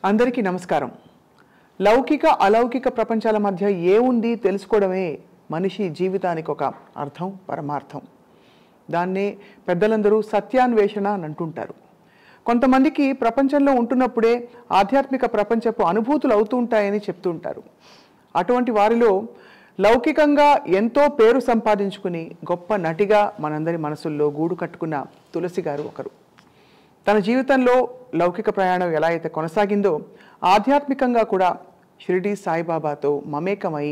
అందరికీ నమస్కారం. లౌకిక అలౌకిక ప్రపంచాల మధ్య ఏముంది తెలుసుకోవడమే మనిషి జీవితానికి ఒక అర్థం, పరమార్థం. దాన్నే పెద్దలందరూ సత్యాన్వేషణ అని అంటుంటారు. కొంతమందికి ప్రపంచంలో ఉంటున్నప్పుడే ఆధ్యాత్మిక ప్రపంచపు అనుభూతులు అవుతూ ఉంటాయని చెప్తూ ఉంటారు. అటువంటి వారిలో లౌకికంగా ఎంతో పేరు సంపాదించుకుని గొప్ప నటిగా మనందరి మనసుల్లో గూడు కట్టుకున్న తులసి గారు ఒకరు. తన జీవితంలో లౌకిక ప్రయాణం ఎలా అయితే కొనసాగిందో ఆధ్యాత్మికంగా కూడా షిరిడి సాయిబాబాతో మమేకమై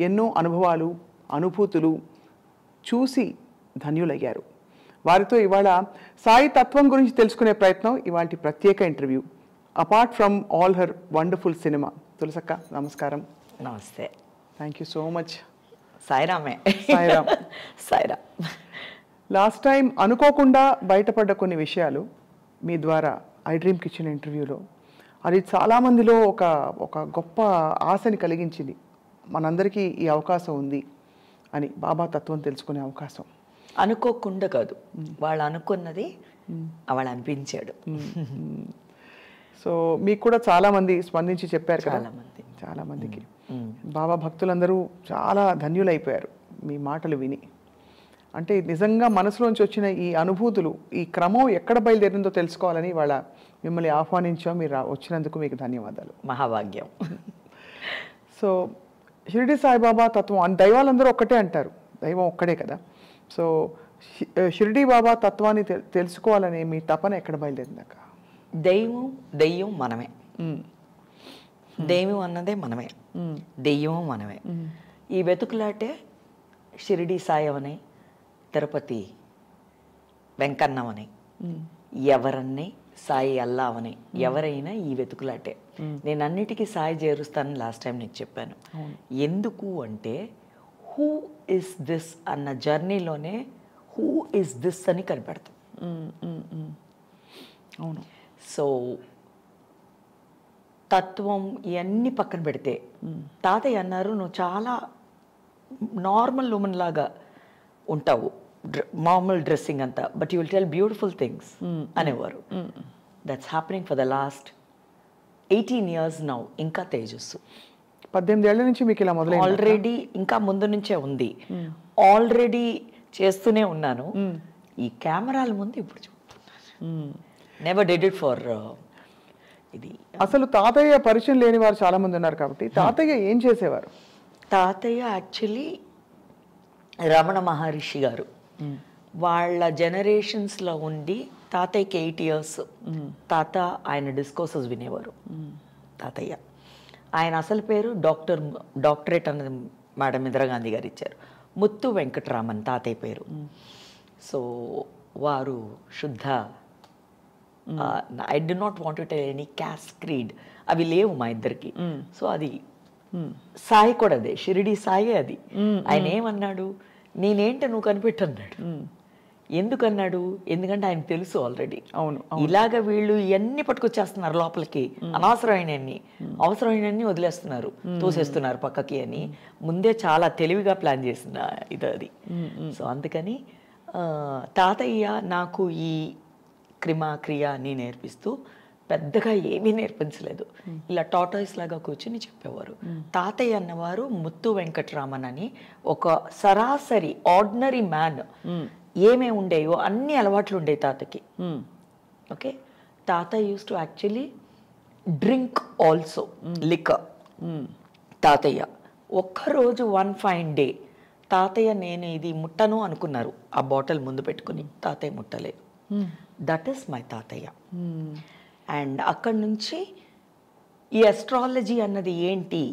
ఎన్నో అనుభవాలు, అనుభూతులు చూసి ధన్యులయ్యారు. వారితో ఇవాళ సాయి తత్వం గురించి తెలుసుకునే ప్రయత్నం ఇవాళ ప్రత్యేక interview. Apart from all her wonderful cinema. తులసక్క నమస్కారం. నమస్తే. Thank you so much. సాయిరామే. సాయిరామ్. సాయిరామ్. లాస్ట్ టైం అనుకోకుండా బయటపడ్డ కొన్ని విషయాలు మీ ద్వారా ఐ డ్రీమ్కి ఇచ్చిన ఇంటర్వ్యూలో అది చాలామందిలో ఒక గొప్ప ఆశని కలిగించింది. మనందరికీ ఈ అవకాశం ఉంది అని, బాబా తత్వం తెలుసుకునే అవకాశం. అనుకోకుండా కాదు, వాళ్ళు అనుకున్నది వాళ్ళు అనిపించాడు. సో మీకు కూడా చాలామంది స్పందించి చెప్పారు కదా, చాలామందికి బాబా భక్తులందరూ చాలా ధన్యులైపోయారు మీ మాటలు విని. అంటే నిజంగా మనసులోంచి వచ్చిన ఈ అనుభూతులు, ఈ క్రమం ఎక్కడ బయలుదేరిందో తెలుసుకోవాలని వాళ్ళ మిమ్మల్ని ఆహ్వానించాం. మీరు వచ్చినందుకు మీకు ధన్యవాదాలు. మహాభాగ్యం. సో షిరిడి సాయిబాబా తత్వం, దైవాలందరూ ఒక్కటే అంటారు, దైవం ఒక్కడే కదా. సో షిరిడి బాబా తత్వాన్ని తెలుసుకోవాలనే మీ తపన ఎక్కడ బయలుదేరిందాక? దెయ్యం మనమే, దైవం అన్నదే మనమే, దెయ్యం మనమే. ఈ వెతుకులాటే షిరిడి సాయి అవని, తిరుపతి వెంకన్నమని, ఎవరన్నీ సాయి అల్లావని, ఎవరైనా ఈ వెతుకులాటే. నేను అన్నిటికీ సాయి చేరుస్తానని లాస్ట్ టైం నీకు చెప్పాను. ఎందుకు అంటే హూ ఇస్ దిస్ అన్న జర్నీలోనే హూ ఇస్ దిస్ అని కనిపెడతాం. అవును. సో తత్వం ఇవన్నీ పక్కన పెడితే, తాతయ్య అన్నారు నువ్వు చాలా నార్మల్ ఉమెన్ లాగా ఉంటావు, మామూలు డ్రెస్సింగ్ అంతా, but you will tell beautiful things అనేవారు. That's happening for the last 18 years now. ఇంకా తేజస్సు 18 ఏళ్ల నుంచి మీకు ఇలా మొదలైంది? ఆల్రెడీ, ఇంకా ముందు నుంచే ఉంది, ఆల్రెడీ చేస్తూనే ఉన్నాను. ఈ కెమెరాల ముందు ఇప్పుడు చూస్తున్నాను. నెవర్ డిడ్ ఇట్ ఫర్ ఇది. అసలు తాతయ్య పరిచయం లేని వారు చాలా మంది ఉన్నారు కాబట్టి తాతయ్య ఏం చేసేవారు? తాతయ్య యాక్చువల్లీ రమణ మహర్షి గారు వాళ్ళ జనరేషన్స్లో ఉండి, తాతయ్యకి 8 years. తాత ఆయన డిస్కోర్సెస్ వినేవారు. తాతయ్య ఆయన అసలు పేరు డాక్టరేట్ అన్నది మేడం ఇందిరాగాంధీ గారు ఇచ్చారు. ముత్తు వెంకటరామన్ తాతయ్య పేరు. సో వారు శుద్ధ, I did not want to tell any caste, creed అవి లేవు మా ఇద్దరికి. సో అది సాయి కూడా అదే, షిరిడి సాయి అది. ఆయన ఏమన్నాడు, నేనేంట నువ్వు కనిపెట్టన్నాడు. ఎందుకన్నాడు? ఎందుకంటే ఆయన తెలుసు ఆల్రెడీ. అవును. ఇలాగ వీళ్ళు ఇవన్నీ పట్టుకొచ్చేస్తున్నారు లోపలికి, అనవసరమైనన్ని, అవసరమైనన్ని వదిలేస్తున్నారు, తోసేస్తున్నారు పక్కకి అని ముందే చాలా తెలివిగా ప్లాన్ చేసిన ఇది అది. సో అందుకని తాతయ్య నాకు ఈ క్రియ అని నేర్పిస్తూ పెద్దగా ఏమీ నేర్పించలేదు. ఇలా టాటాయిస్ లాగా కూర్చుని చెప్పేవారు. తాతయ్య అన్నవారు ముత్తు వెంకటరామన్ అని ఒక సరాసరి ఆర్డినరీ మ్యాన్. ఏమేమి ఉండేవో అన్ని అలవాట్లు ఉండేవి తాతకి. ఓకే, తాతయ్య use to actually drink also liquor. తాతయ్య ఒక్కరోజు వన్ ఫైన్ డే తాతయ్య నేను ఇది ముట్టను అనుకున్నారు, ఆ బాటిల్ ముందు పెట్టుకుని తాతయ్య ముట్టలేదు. దట్ ఈస్ మై తాతయ్య. అండ్ అక్కడి నుంచి ఈ అస్ట్రాలజీ అన్నది ఏంటి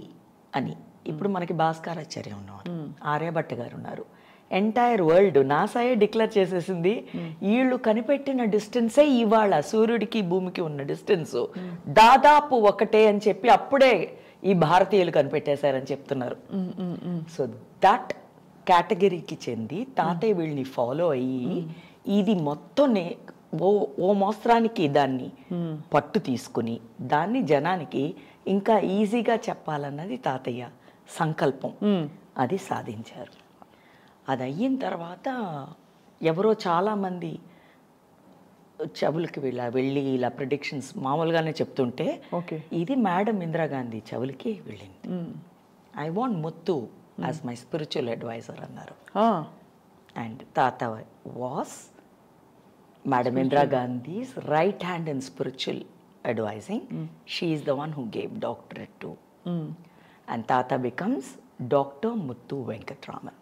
అని ఇప్పుడు మనకి భాస్కరాచార్య ఉన్నారు, ఆర్యభట్ట గారు ఉన్నారు. ఎంటైర్ వరల్డ్ నాసాయే డిక్లేర్ చేసేసింది వీళ్ళు కనిపెట్టిన డిస్టెన్సే ఇవాళ సూర్యుడికి భూమికి ఉన్న డిస్టెన్స్ దాదాపు ఒకటే అని చెప్పి అప్పుడే ఈ భారతీయులు కనిపెట్టేశారని చెప్తున్నారు. సో దట్ కేటగిరీకి చెంది తాతయ్య వీళ్ళని ఫాలో అయ్యి ఇది మొత్తం ఓ మోస్త్రానికి దాన్ని పట్టు తీసుకుని దాన్ని జనానికి ఇంకా ఈజీగా చెప్పాలన్నది తాతయ్య సంకల్పం. అది సాధించారు. అది అయిన తర్వాత ఎవరో చాలామంది చెవులకి వెళ్ళి ఇలా ప్రిడిక్షన్స్ మామూలుగానే చెప్తుంటే ఓకే. ఇది మేడం ఇందిరాగాంధీ చెవులకి వెళ్ళింది. I want Muthu as my spiritual adviser అన్నారు. అండ్ తాత was madam Indira Gandhi's right hand in spiritual advising. She is the one who gave doctorate to. And తాత becomes Dr. Muthu Venkatraman.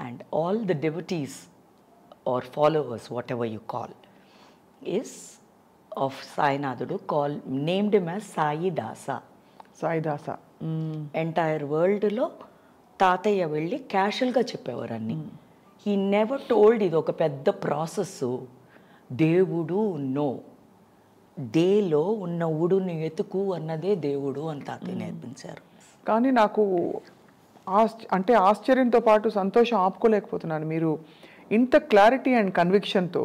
And all the devotees or followers, whatever you call, is of Sainadudu, named him as Sai Dasa. Sai Dasa. Entire world lo తాతయ్య వెళ్ళి క్యాషువల్గా చెప్పేవారు అన్ని. He never told ఇది ఒక పెద్ద process, దేవుడు no, డేలో ఉన్న ఉడుని ఎతుకు అన్నదే దేవుడు అని తాతయ్య నేర్పించారు. కానీ నాకు అంటే ఆశ్చర్యంతో పాటు సంతోషం ఆపుకోలేకపోతున్నాను. మీరు ఇంత క్లారిటీ అండ్ కన్విక్షన్తో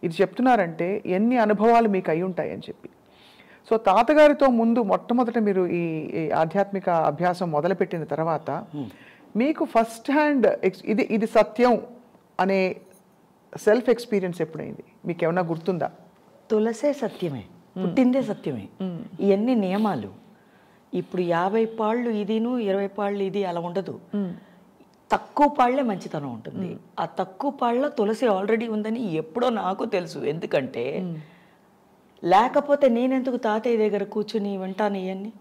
ఇది చెప్తున్నారంటే ఎన్ని అనుభవాలు మీకు అయి ఉంటాయి అని చెప్పి. సో తాతగారితో ముందు మొట్టమొదట మీరు ఈ ఆధ్యాత్మిక అభ్యాసం మొదలుపెట్టిన తర్వాత మీకు ఫస్ట్ హ్యాండ్ ఇది సత్యం అనే సెల్ఫ్ ఎక్స్పీరియన్స్ ఎప్పుడైంది? మీకు ఏమన్నా గుర్తుందా? తులసే సత్యమే, పుట్టిందే సత్యమే. ఇవన్నీ నియమాలు. ఇప్పుడు 50 పాళ్ళు ఇదిను 20 పాళ్ళు ఇది అలా ఉండదు. తక్కువ పాళ్లే మంచితనం ఉంటుంది. ఆ తక్కువ పాళ్ళ తులసి ఆల్రెడీ ఉందని ఎప్పుడో నాకు తెలుసు. ఎందుకంటే లేకపోతే నేనెందుకు తాతయ్య దగ్గర కూర్చుని వింటాను ఇవన్నీ?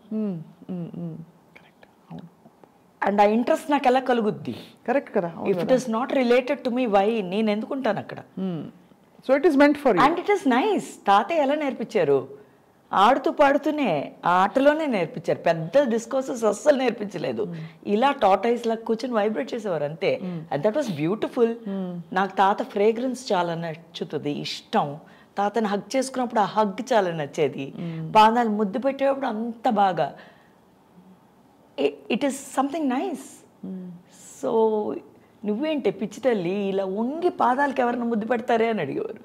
అండ్ ఆ ఇంట్రెస్ట్ నాకు ఎలా కలుగుద్ది? కరెక్ట్ కదా. If it is not related to me why నేను ఎందుకుంటాను అక్కడ? So it is meant for you. And it is nice. తాతయ్య ఎలా నేర్పించారు? ఆడుతూ పాడుతూనే ఆ ఆటలోనే నేర్పించారు. పెద్ద డిస్కోర్సెస్ అస్సలు నేర్పించలేదు. ఇలా టాటాయిస్ లా కూర్చొని వైబ్రేట్ చేసేవారు అంతే. And that was beautiful. నాకు తాత ఫ్రేగ్రెన్స్ చాలా నచ్చుతుంది, ఇష్టం. తాతని హగ్ చేసుకున్నప్పుడు ఆ హగ్ చాలా నచ్చేది. పాదాలు ముద్దు పెట్టేటప్పుడు అంత బాగా. It is something nice. So నువ్వేంటి పిచ్చి తల్లి ఇలా వంగి పాదాలకు ఎవరైనా ముద్దు పెడతారే అని అడిగేవారు.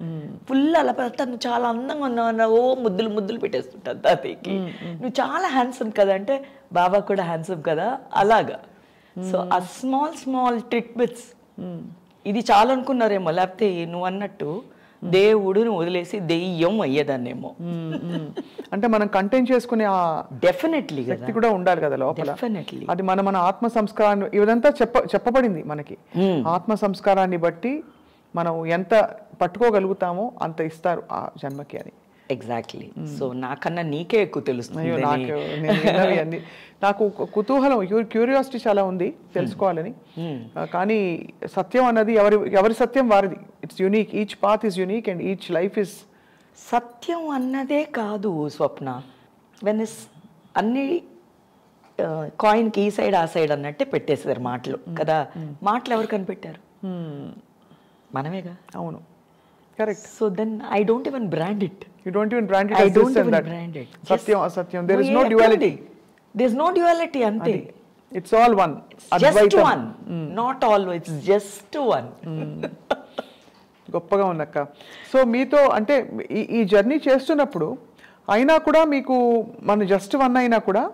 ఫుల్ అలా తను చాలా అందంగా ఉన్నావు, ఓ ముద్దులు పెట్టేస్తుంటాను తాతయ్యకి. నువ్వు చాలా హ్యాండ్సమ్ కదా అంటే, బాబా కూడా హ్యాండ్సమ్ కదా, అలాగా. సో ఆ స్మాల్ ట్రిక్ బిట్స్ ఇది చాలా అనుకున్నారేమో. లేకపోతే నువ్వు అన్నట్టు దేవుడుని వదిలేసి దెయ్యం అయ్యేదాన్నేమో. అంటే మనం కంటైన్ చేసుకునే ఆ డెఫినెట్లీ శక్తి కూడా ఉండాలి కదా లోపల. డెఫినెట్లీ అది మన ఆత్మ సంస్కారాన్ని ఇదంతా చెప్పబడింది మనకి. ఆత్మ సంస్కారాన్ని బట్టి మనం ఎంత పట్టుకోగలుగుతామో అంత ఇస్తారు ఆ జన్మకి అని. ఎగ్జాక్ట్లీ. సో నాకన్నా నీకే ఎక్కువ తెలుస్తుంది. నాకు కుతూహలం, క్యూరియాసిటీ చాలా ఉంది తెలుసుకోవాలని. కానీ సత్యం అన్నది ఎవరి సత్యం వారిది. It's unique. Each path is unique and each life is. సత్యం అన్నదే కాదు స్వప్న. వెన్ ఇస్ అన్ని కాయిన్కి ఈ సైడ్ ఆ సైడ్ అన్నట్టే పెట్టేసారు మాటలు కదా. మాటలు ఎవరు కనిపెట్టారు? మనమేగా. అవును, correct. So then I don't even brand it. You don't even brand it I as don't this and even that. brand it. Satyam, asatyam. There is no duality. There is no duality, ante. It's all one. Just one. Not all. It's just one. గొప్పగా ఉందక్క. So మీతో అంటే ఈ journey చేస్తున్నప్పుడు అయినా కూడా మీకు మన జస్ట్ వన్ అయినా కూడా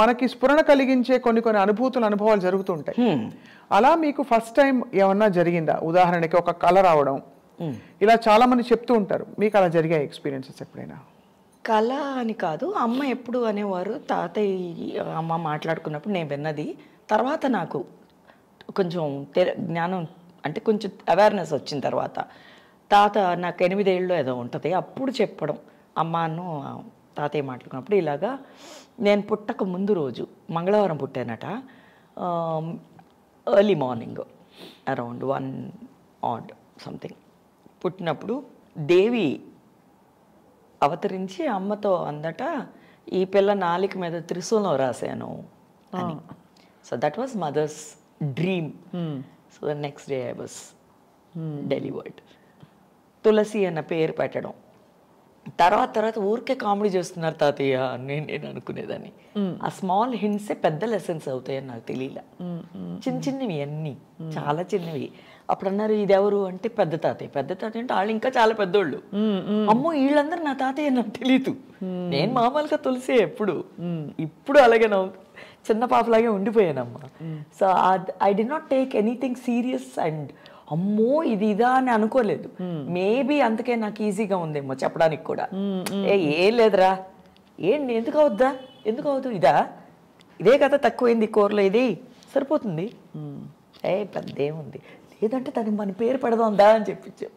మనకి స్ఫురణ కలిగించే కొన్ని అనుభవాలు జరుగుతుంటాయి. అలా మీకు ఫస్ట్ టైం ఏమన్నా జరిగిందా? ఉదాహరణకి ఒక కళ రావడం, ఇలా చాలా మంది చెప్తూ ఉంటారు. మీకు అలా జరిగాయి ఎక్స్పీరియన్సెస్ ఎప్పుడైనా? కళ అని కాదు, అమ్మ ఎప్పుడు అనేవారు, తాతయ్య అమ్మ మాట్లాడుకున్నప్పుడు నేను విన్నది. తర్వాత నాకు కొంచెం జ్ఞానం అంటే కొంచెం అవేర్నెస్ వచ్చిన తర్వాత తాత నాకు 8 ఏళ్ళు ఏదో ఉంటుంది అప్పుడు చెప్పడం, అమ్మను తాతయ్య మాట్లాడుకున్నప్పుడు ఇలాగా నేను పుట్టక ముందు రోజు మంగళవారం పుట్టానట. Early morning around 1 odd something పుట్టినప్పుడు దేవి అవతరించి అమ్మతో అందట, ఈ పిల్ల నాలిక మీద త్రిశూలం రాశాను అని. So that was mother's dream. So the next day I was delivered. Tulasi అన్న పేరు పెట్టడం. తర్వాత ఊరికే కామెడీ చేస్తున్నారు తాతయ్య నేను అనుకునేదాన్ని. ఆ స్మాల్ హింట్సే పెద్ద లెసన్స్ అవుతాయని నాకు తెలియలే. చిన్నవి అన్నీ చాలా చిన్నవి. అప్పుడు అన్నారు ఇది ఎవరు అంటే పెద్ద తాతయ్య అంటే వాళ్ళు ఇంకా చాలా పెద్దోళ్ళు. అమ్మో వీళ్ళందరూ నా తాతయ్య నాకు తెలీదు. నేను మామూలుగా తులసి ఇప్పుడు అలాగే చిన్న పాపలాగే ఉండిపోయానమ్మా. So I did not take anything serious and అమ్మో ఇది ఇదా అని అనుకోలేదు. మేబీ అందుకే నాకు ఈజీగా ఉందేమో చెప్పడానికి కూడా. ఏం లేదురా, ఏంటి ఎందుకు అవుద్దా, ఎందుకు అవుతుంది, ఇదే కదా తక్కువైంది కూరలో, ఇది సరిపోతుంది, పెద్ద ఏముంది, లేదంటే దానికి మన పేరు పెడదాందా అని చెప్పించాం.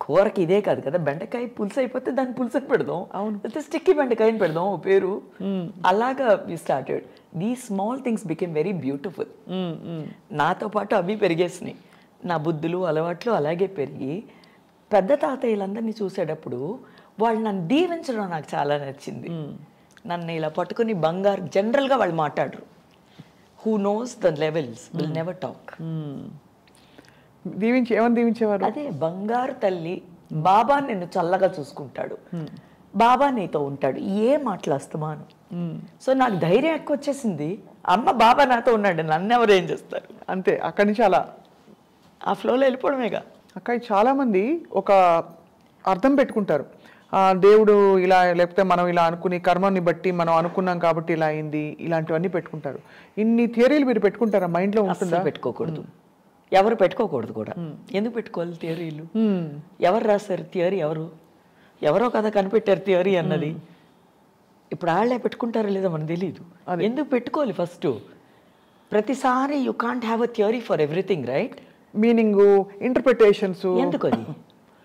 కూరకి ఇదే కాదు కదా, బెండకాయ పులుసు అయిపోతే దాన్ని పులుసు అని పెడదాం, అయితే స్టిక్కీ బెండకాయని పెడదాం పేరు. అలాగా వి స్టార్టెడ్. దీ small things became very beautiful. నాతో పాటు అవి పెరిగేసినాయి, నా బుద్ధులు అలవాట్లు అలాగే పెరిగి పెద్ద తాతయ్యలందరినీ చూసేటప్పుడు వాళ్ళు నన్ను దీవించడం నాకు చాలా నచ్చింది. నన్ను ఇలా పట్టుకుని బంగారు, జనరల్గా వాళ్ళు మాట్లాడరు, who knows the levels will never talk. ఏమని దీవించేవారు? అదే బంగారు తల్లి, బాబా నిన్ను చల్లగా చూసుకుంటాడు, బాబా నీతో ఉంటాడు, ఏ మాట్లాడుతున్నాను. సో నాకు ధైర్యం ఎక్కువ వచ్చేసింది, అమ్మ బాబా నాతో ఉన్నాడు, నన్ను ఎవరు ఏం చేస్తారు, అంతే. అక్కడి నుంచి అలా ఆ ఫ్లోలో వెళ్ళిపోవడమేగా. అక్కడ చాలామంది ఒక అర్థం పెట్టుకుంటారు, దేవుడు ఇలా, లేకపోతే మనం ఇలా అనుకుని కర్మని బట్టి మనం అనుకున్నాం కాబట్టి ఇలా అయింది, ఇలాంటివన్నీ పెట్టుకుంటారు. ఇన్ని థియరీలు మీరు పెట్టుకుంటారా? మైండ్లో ఉంటుందా? పెట్టుకోకూడదు, ఎవరు పెట్టుకోకూడదు కూడా. ఎందుకు పెట్టుకోవాలి థియరీలు? ఎవరు రాశారు థియరీ? ఎవరో కదా కనిపెట్టారు థియరీ అన్నది. ఇప్పుడు వాళ్ళే పెట్టుకుంటారో లేదో మనకు తెలియదు. ఎందుకు పెట్టుకోవాలి? ఫస్ట్ ప్రతిసారి you can't have a theory for everything, right? Meaning, interpretations ఎందుకు? అది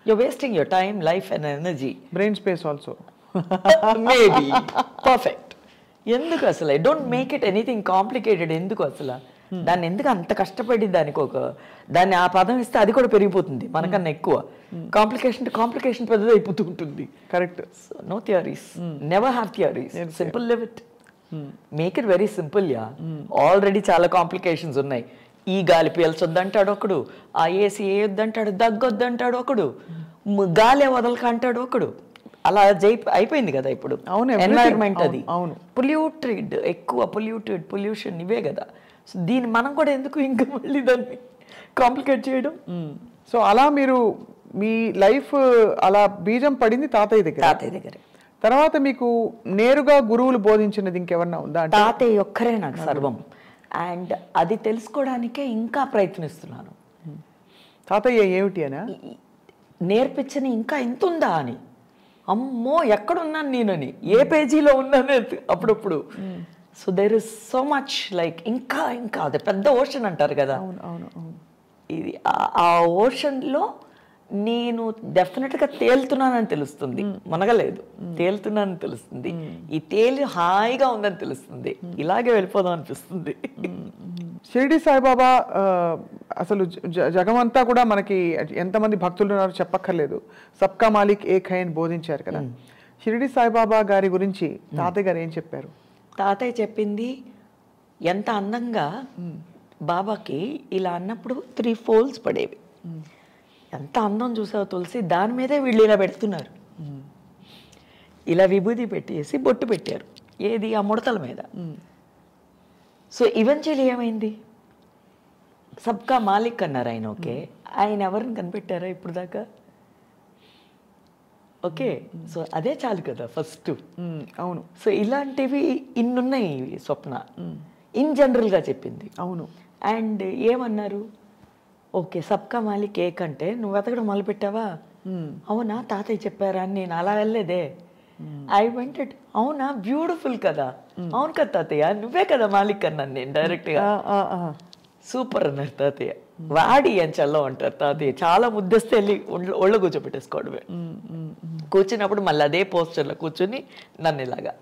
you're wasting your time, life and energy, brain space also. maybe perfect. ఎందుకు అసలు? I don't make it anything complicated. ఎందుకు అసలు దాన్ని ఎందుకు అంత కష్టపడి దానికి దాన్ని ఆ పదం ఇస్తే అది కూడా పెరిగిపోతుంది మనకన్నా ఎక్కువ. కాంప్లికేషన్ పెద్దది అయిపోతూ ఉంటుంది. Correct. No theories, never have theories, simple live it, make it very simple. Yeah, already చాలా కాంప్లికేషన్స్ ఉన్నాయి. ఈ గాలి పీల్చొద్దంటాడు ఒకడు, ఆ ఏసీ వేయొద్దంటాడు, దగ్గొద్దంటాడు ఒకడు, గాలి వదలక అంటాడు ఒకడు. అలా అయిపోయింది కదా ఇప్పుడు ఎన్వైరన్మెంట్. అది పొల్యూటెడ్, ఎక్కువ పొల్యూషన్ ఇవే కదా. సో దీన్ని మనం కూడా ఎందుకు ఇంకా మళ్ళీ దాన్ని కాంప్లికేట్ చేయడం? సో అలా మీరు మీ లైఫ్ అలా బీజం పడింది తాతయ్య దగ్గర. తర్వాత మీకు నేరుగా గురువులు బోధించినది ఇంకెవరన్నా ఉందా? తాతయ్య ఒక్కరే నాకు సర్వం. అండ్ అది తెలుసుకోవడానికే ఇంకా ప్రయత్నిస్తున్నాను. తాతయ్య ఏమిటి అని నేర్పించని ఇంకా ఇంత ఉందా అని. అమ్మో ఎక్కడున్నాను నేనని, ఏ పేజీలో ఉన్నాను అప్పుడప్పుడు. So there is so much like ఇంకా అది పెద్ద ఓషన్ అంటారు కదా. ఇది ఆ ఓషన్లో నేను డెఫినెట్గా తేలుతున్నానని తెలుస్తుంది, మునగలేదు, తేలుతున్నానని తెలుస్తుంది. ఈ తేలి హాయిగా ఉందని తెలుస్తుంది, ఇలాగే వెళ్ళిపోదాం అనిపిస్తుంది. షిరిడి సాయిబాబా అసలు జగమంతా కూడా మనకి ఎంతమంది భక్తులు ఉన్నారో చెప్పక్కర్లేదు. సబ్కా మాలిక్ ఏక్ హై అని బోధించారు కదా. షిరిడి సాయిబాబా గారి గురించి తాతయ్య గారు ఏం చెప్పారు? తాతయ్య చెప్పింది ఎంత అందంగా, బాబాకి ఇలా అన్నప్పుడు 3 folds పడేవి. ఎంత అందం చూసావు తులసి, దాని మీదే వీళ్ళు ఇలా పెడుతున్నారు, ఇలా విభూతి పెట్టేసి బొట్టు పెట్టారు, ఏది ఆ ముడతల మీద. సో ఈవెన్చువల్లీ ఏమైంది? సబ్కా మాలిక్ అన్నారు ఆయన. ఓకే, ఆయన ఎవరిని కనిపెట్టారా ఇప్పుడు దాకా? ఓకే, సో అదే చాలు కదా ఫస్ట్. అవును. సో ఇలాంటివి ఇన్నున్నాయి స్వప్న ఇన్ జనరల్గా చెప్పింది. అవును. అండ్ ఏమన్నారు? ఓకే, సబ్కా మాలిక్ ఏక్ అంటే నువ్వు వెతకడం మొదలుపెట్టావా? అవునా, తాతయ్య చెప్పారా అని నేను అలా వెళ్ళలేదే. I went it. అవునా, బ్యూటిఫుల్ కదా, అవును కదా తాతయ్య, నువ్వే కదా మాలిక్ అన్నాను నేను డైరెక్ట్గా. సూపర్ అన్నారు తాతయ్య. వాడి అని చల్లం అంటారు తాతయ్య, చాలా ముద్దస్తే వెళ్ళి ఒళ్ళో కూర్చోబెట్టేసుకోవడమే. కూర్చున్నప్పుడు మళ్ళీ అదే పోస్టర్లో కూర్చొని నన్ను ఇలాగా.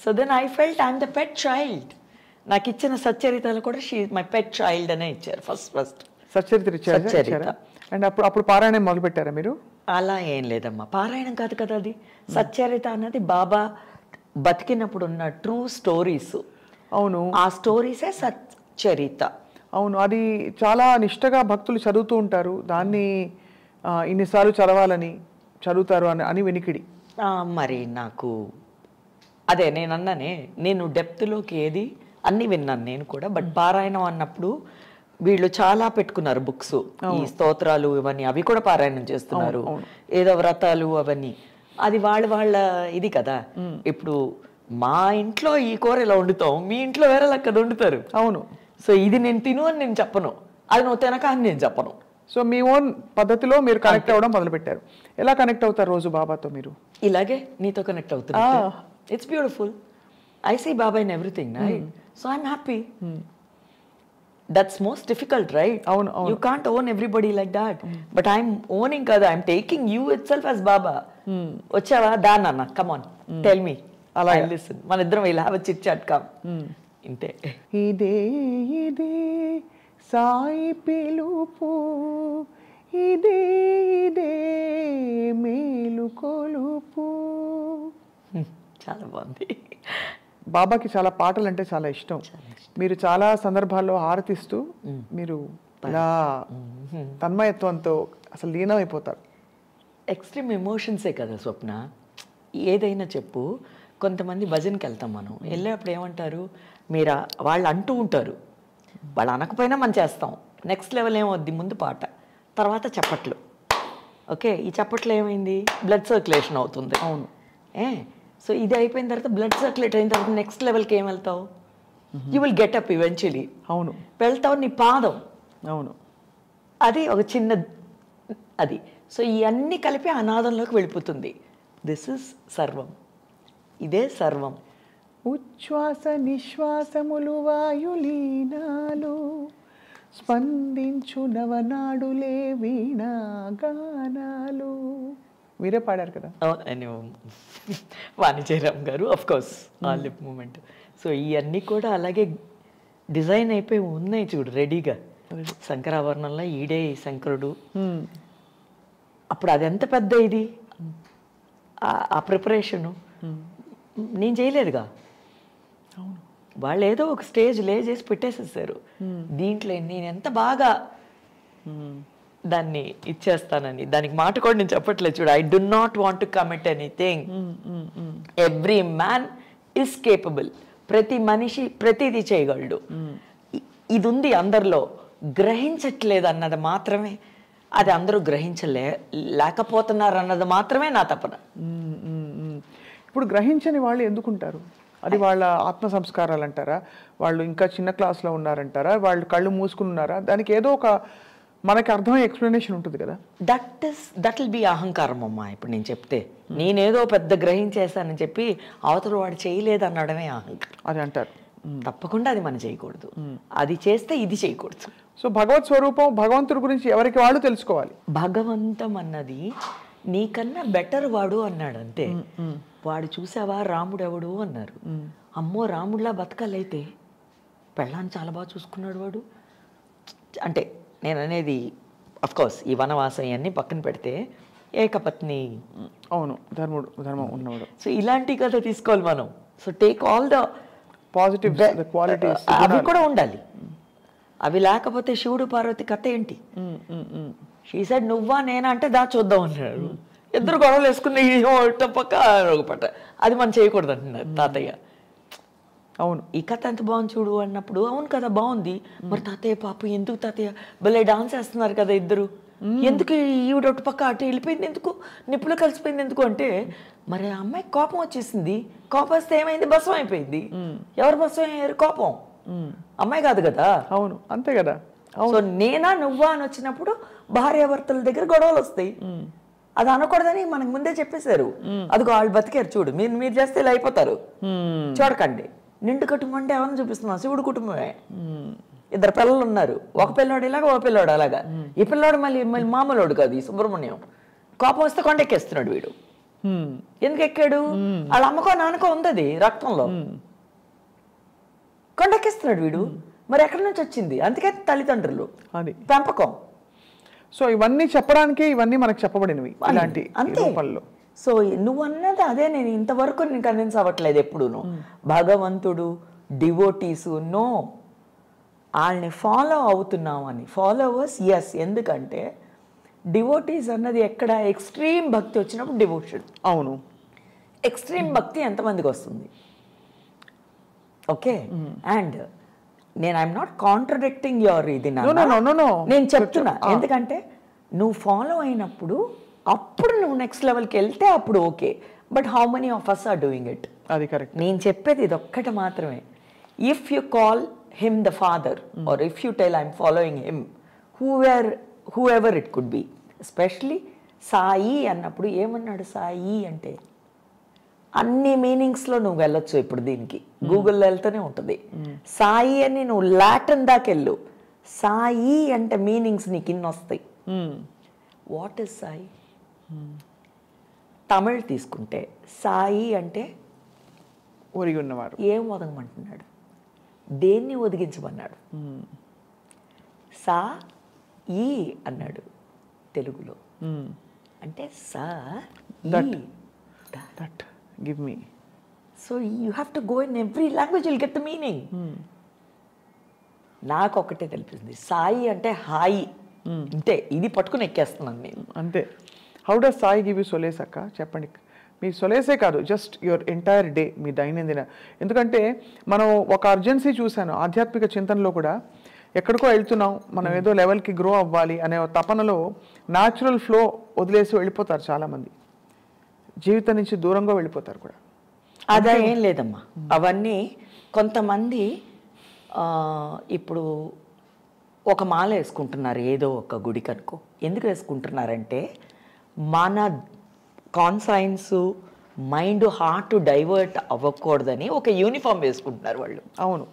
So then I felt I'm the pet child. నాకు ఇచ్చిన సచ్చరితలు కూడా షీ మై పెట్ చైల్డ్ అనే ఇచ్చారు ఫస్ట్. సచ్చరిత. అండ్ అప్పుడు పారాయణం మొదలు పెట్టారా మీరు? అలా ఏం లేదమ్మా, పారాయణం కాదు కదా అది. సచ్చరిత అన్నది బాబా బతికినప్పుడు ఉన్న ట్రూ స్టోరీస్. అవును, ఆ స్టోరీసే సచ్చరిత. అవును, అది చాలా నిష్టగా భక్తులు చదువుతూ ఉంటారు. దాన్ని ఇన్నిసార్లు చదవాలని చదువుతారు అని వెనికిడి. మరి నాకు అదే నేను అన్నానే, నేను డెప్త్లోకి ఏది అన్నీ విన్నాను నేను కూడా. బట్ పారాయణం అన్నప్పుడు వీళ్ళు చాలా పెట్టుకున్నారు బుక్స్, ఈ స్తోత్రాలు ఇవన్నీ, అవి కూడా పారాయణం చేస్తున్నారు, ఏదో వ్రతాలు అవన్నీ. అది వాళ్ళ ఇది కదా. ఇప్పుడు మా ఇంట్లో ఈ కూర ఇలా వండుతాం, మీ ఇంట్లో వేరే లెక్క వండుతారు. అవును. సో ఇది నేను తిను అని నేను చెప్పను, అది నువ్వు తినక అని నేను చెప్పను. సో మీ ఓన్ పద్ధతిలో మీరు కనెక్ట్ అవ్వడం మొదలుపెట్టారు. ఎలా కనెక్ట్ అవుతారు రోజు బాబాతో మీరు? ఇలాగే నీతో కనెక్ట్ అవుతుంది. It's beautiful. I see Baba in everything, right? So I'm happy. That's most difficult, right? You can't own everybody like that. But I'm owning kada. I'm taking you itself as Baba. Ochava da nana, come on, tell me. I'll listen. Maniddram will have a chit chat, come. Inte. Ide ide sai pilupu, ide ide melu kolupu. చాలా బాగుంది. బాబాకి చాలా పాటలు అంటే చాలా ఇష్టం. మీరు చాలా సందర్భాల్లో హారతిస్తూ మీరు ఇలా తన్మయత్వంతో అసలు లీనమైపోతారు. ఎక్స్ట్రీమ్ ఎమోషన్సే కదా స్వప్న. ఏదైనా చెప్పు, కొంతమంది భజన్కి వెళ్తాం, మనం వెళ్ళేటప్పుడు ఏమంటారు, మీరు వాళ్ళు అంటూ ఉంటారు, వాళ్ళు అనకపోయినా మనం చేస్తాం. నెక్స్ట్ లెవెల్ ఏమవుద్ది, ముందు పాట, తర్వాత చప్పట్లు. ఓకే, ఈ చప్పట్లు ఏమైంది, బ్లడ్ సర్క్యులేషన్ అవుతుంది. అవును. సో ఇది అయిపోయిన తర్వాత బ్లడ్ సర్క్యులేట్ అయిన తర్వాత నెక్స్ట్ లెవెల్కి ఏం వెళ్తావు, you will get up eventually. అవును, వెళ్తావు నీ పాదం. అవును, అది ఒక చిన్న అది. సో ఇవన్నీ కలిపి అనాదంలోకి వెళ్ళిపోతుంది. దిస్ ఇస్ సర్వం, ఇదే సర్వం. ఉచ్ఛ్వాస నిశ్వాసములు వాయులీనాలు స్పందించు నవనాడులే వీణాగానాలు. మీరే పాడారు కదా. వాణిజ్యరామ్ గారు, of course, all lip movement. So ఇవన్నీ కూడా అలాగే డిజైన్ అయిపోయి ఉన్నాయి చూడు, రెడీగా. శంకరాభరణంలో ఈడే శంకరుడు. అప్పుడు అది ఎంత పెద్ద ఇది, ఆ ప్రిపరేషను నేను చేయలేదుగా. వాళ్ళు ఏదో ఒక స్టేజ్ లే చేసి పెట్టేసేసారు. దీంట్లో నేను ఎంత బాగా దాన్ని ఇచ్చేస్తానని, దానికి మాట కూడా నేను చెప్పట్లేదు చూడు. I do not want to commit anything. Every man is capable. ప్రతి మనిషి ప్రతిదీ చేయగలడు. ఇది ఉంది అందరిలో, గ్రహించట్లేదు అన్నది మాత్రమే. అది అందరూ లేకపోతున్నారు అన్నది మాత్రమే నా తపన. ఇప్పుడు గ్రహించని వాళ్ళు ఎందుకుంటారు? అది వాళ్ళ ఆత్మ సంస్కారాలు అంటారా, వాళ్ళు ఇంకా చిన్న క్లాస్లో ఉన్నారంటారా, వాళ్ళు కళ్ళు మూసుకుని ఉన్నారా? దానికి ఏదో ఒక మనకి అర్థమయ్యే ఎక్స్ప్లెనేషన్ ఉంటుంది కదా. దట్ విల్ బి అహంకారం అమ్మా. ఇప్పుడు నేను చెప్తే నేనేదో పెద్ద గ్రహించేసానని చెప్పి అవతల వాడు చేయలేదు అనడమే అహంకారం. అది అంటారు. తప్పకుండా అది మనం చేయకూడదు. అది చేస్తే ఇది చేయకూడదు. సో భగవత్ స్వరూపం, భగవంతుడి గురించి ఎవరికి వాళ్ళు తెలుసుకోవాలి. భగవంతం అన్నది నీకన్నా బెటర్ వాడు అన్నాడు అంతే. వాడు చూసావా రాముడు ఎవడు అన్నారు. అమ్మో రాముడిలా బతకాలైతే పెళ్ళాన్ని చాలా బాగా చూసుకున్నాడు వాడు. అంటే నేను అనేది అఫ్కోర్స్ ఈ వనవాసం ఇవన్నీ పక్కన పెడితే ఏకపత్ని, అవును, ధర్మం ఉన్నవాడు. సో ఇలాంటి కథ తీసుకోవాలి మనం. So take all the positive qualities, అవి కూడా ఉండాలి. అవి లేకపోతే శివుడు పార్వతి కథ ఏంటి? షీ సెడ్ నువ్వా నేనా అంటే దా చూద్దాం అన్నాడు. ఇద్దరు గొడవలు వేసుకున్న పక్క ఒక పట్ట. అది మనం చేయకూడదు అంటున్నారు తాతయ్య. అవును, ఈ కథ ఎంత బాగుంది చూడు అన్నప్పుడు, అవును కదా బాగుంది, మరి తాతయ్య పాప ఎందుకు తాతయ్య భలే డాన్స్ వేస్తున్నారు కదా ఇద్దరు, ఎందుకు ఈవిడ ఒక పక్క అటు వెళ్ళిపోయింది, ఎందుకు నిప్పులో కలిసిపోయింది ఎందుకు అంటే, మరి ఆ అమ్మాయికి కోపం వచ్చేసింది. కోపం వస్తే ఏమైంది, భస్వం అయిపోయింది. ఎవరు భస్వం అయ్యారు? కోపం. అమ్మాయి కాదు కదా. అవును, అంతే కదా. సో నేనా నువ్వా అని వచ్చినప్పుడు భార్యాభర్తల దగ్గర గొడవలు వస్తాయి. అది అనకూడదని మనకు ముందే చెప్పేశారు. అదిగో వాళ్ళు బతికారు చూడు, మీరు చేస్తే ఇలా అయిపోతారు, చూడకండి. నిండు కుటుంబం అంటే ఎవరిని చూపిస్తున్నాం? శివుడు కుటుంబమే. ఇద్దరు పిల్లలు ఉన్నారు, ఒక పిల్లోడు ఇలాగా, ఒక పిల్లోడు అలాగా. ఈ పిల్లోడు మళ్ళీ మామూలోడు కాదు, ఈ సుబ్రహ్మణ్యం. కోపం వస్తే కొండెక్కేస్తున్నాడు వీడు. ఎందుకు ఎక్కాడు? వాళ్ళ అమ్మకో నాన్నకో ఉంది రక్తంలో, కొండెక్కేస్తున్నాడు వీడు. మరి ఎక్కడి నుంచి వచ్చింది? అందుకే తల్లిదండ్రులు, అది పెంపకం. సో ఇవన్నీ చెప్పడానికి ఇవన్నీ మనకు చెప్పబడినవి ఇలాంటి రూపంలో. సో నువ్వు అన్నది అదే. నేను ఇంతవరకు నేను కన్విన్స్ అవ్వట్లేదు ఎప్పుడూను. భగవంతుడు, డివోటీసు, నో, వాళ్ళని ఫాలో అవుతున్నామని. ఫాలోవర్స్ ఎస్, ఎందుకంటే డివోటీస్ అన్నది ఎక్కడ ఎక్స్ట్రీమ్ భక్తి వచ్చినప్పుడు డివోషన్. అవును, ఎక్స్ట్రీమ్ భక్తి ఎంతమందికి వస్తుంది? ఓకే, అండ్ నేను ఐఎమ్ నాట్ కాంట్రడిక్టింగ్ యువర్ ఇది, నేను చెప్తున్నా. ఎందుకంటే నువ్వు ఫాలో అయినప్పుడు అప్పుడు నువ్వు నెక్స్ట్ లెవెల్కి వెళ్తే అప్పుడు okay. But how many of us are doing it? అది కరెక్ట్. నేను చెప్పేది ఇది ఒక్కటి మాత్రమే. If you call him the father, or if you tell I'm following him, whoever it could be, especially Sai అన్నప్పుడు ఏమన్నాడు సాయి అంటే అన్ని మీనింగ్స్లో నువ్వు వెళ్ళొచ్చు ఇప్పుడు దీనికి గూగుల్లో వెళ్తూనే ఉంటుంది సాయి అని నువ్వు లాటిన్ దాకా వెళ్ళు సాయి అంటే మీనింగ్స్ నీకు ఇన్ని వస్తాయి వాట్ ఇస్ సాయి తమిళ్ తీసుకుంటే సాయి అంటే ఒరిగి ఉన్నవారు ఏం ఒదగమంటున్నాడు దేన్ని ఒదిగించమన్నాడు సా ఈ అన్నాడు తెలుగులో అంటే saw that give me so you have to go in every language will get the meaning నాకు ఒకటే తెలిపింది సాయి అంటే హాయి అంతే ఇది పట్టుకుని ఎక్కేస్తున్నాను నేను అంతే how does Sai give you solace అక్క చెప్పండి మీ సొలేసే కాదు జస్ట్ యువర్ ఎంటైర్ డే మీ దైనందిన ఎందుకంటే మనం ఒక అర్జెన్సీ చూశాను ఆధ్యాత్మిక చింతనలో కూడా ఎక్కడికో వెళ్తున్నాం మనం ఏదో లెవెల్కి గ్రో అవ్వాలి అనే తపనలో న్యాచురల్ ఫ్లో వదిలేసి వెళ్ళిపోతారు చాలామంది జీవితం నుంచి దూరంగా వెళ్ళిపోతారు కూడా అదా ఏం లేదమ్మా అవన్నీ కొంతమంది ఇప్పుడు ఒక మాల వేసుకుంటున్నారు ఏదో ఒక గుడికి అనుకో ఎందుకు వేసుకుంటున్నారంటే మన కాన్సైన్స్ మైండ్ హార్ట్ డైవర్ట్ అవ్వకూడదని ఒక యూనిఫామ్ వేసుకుంటున్నారు వాళ్ళు అవును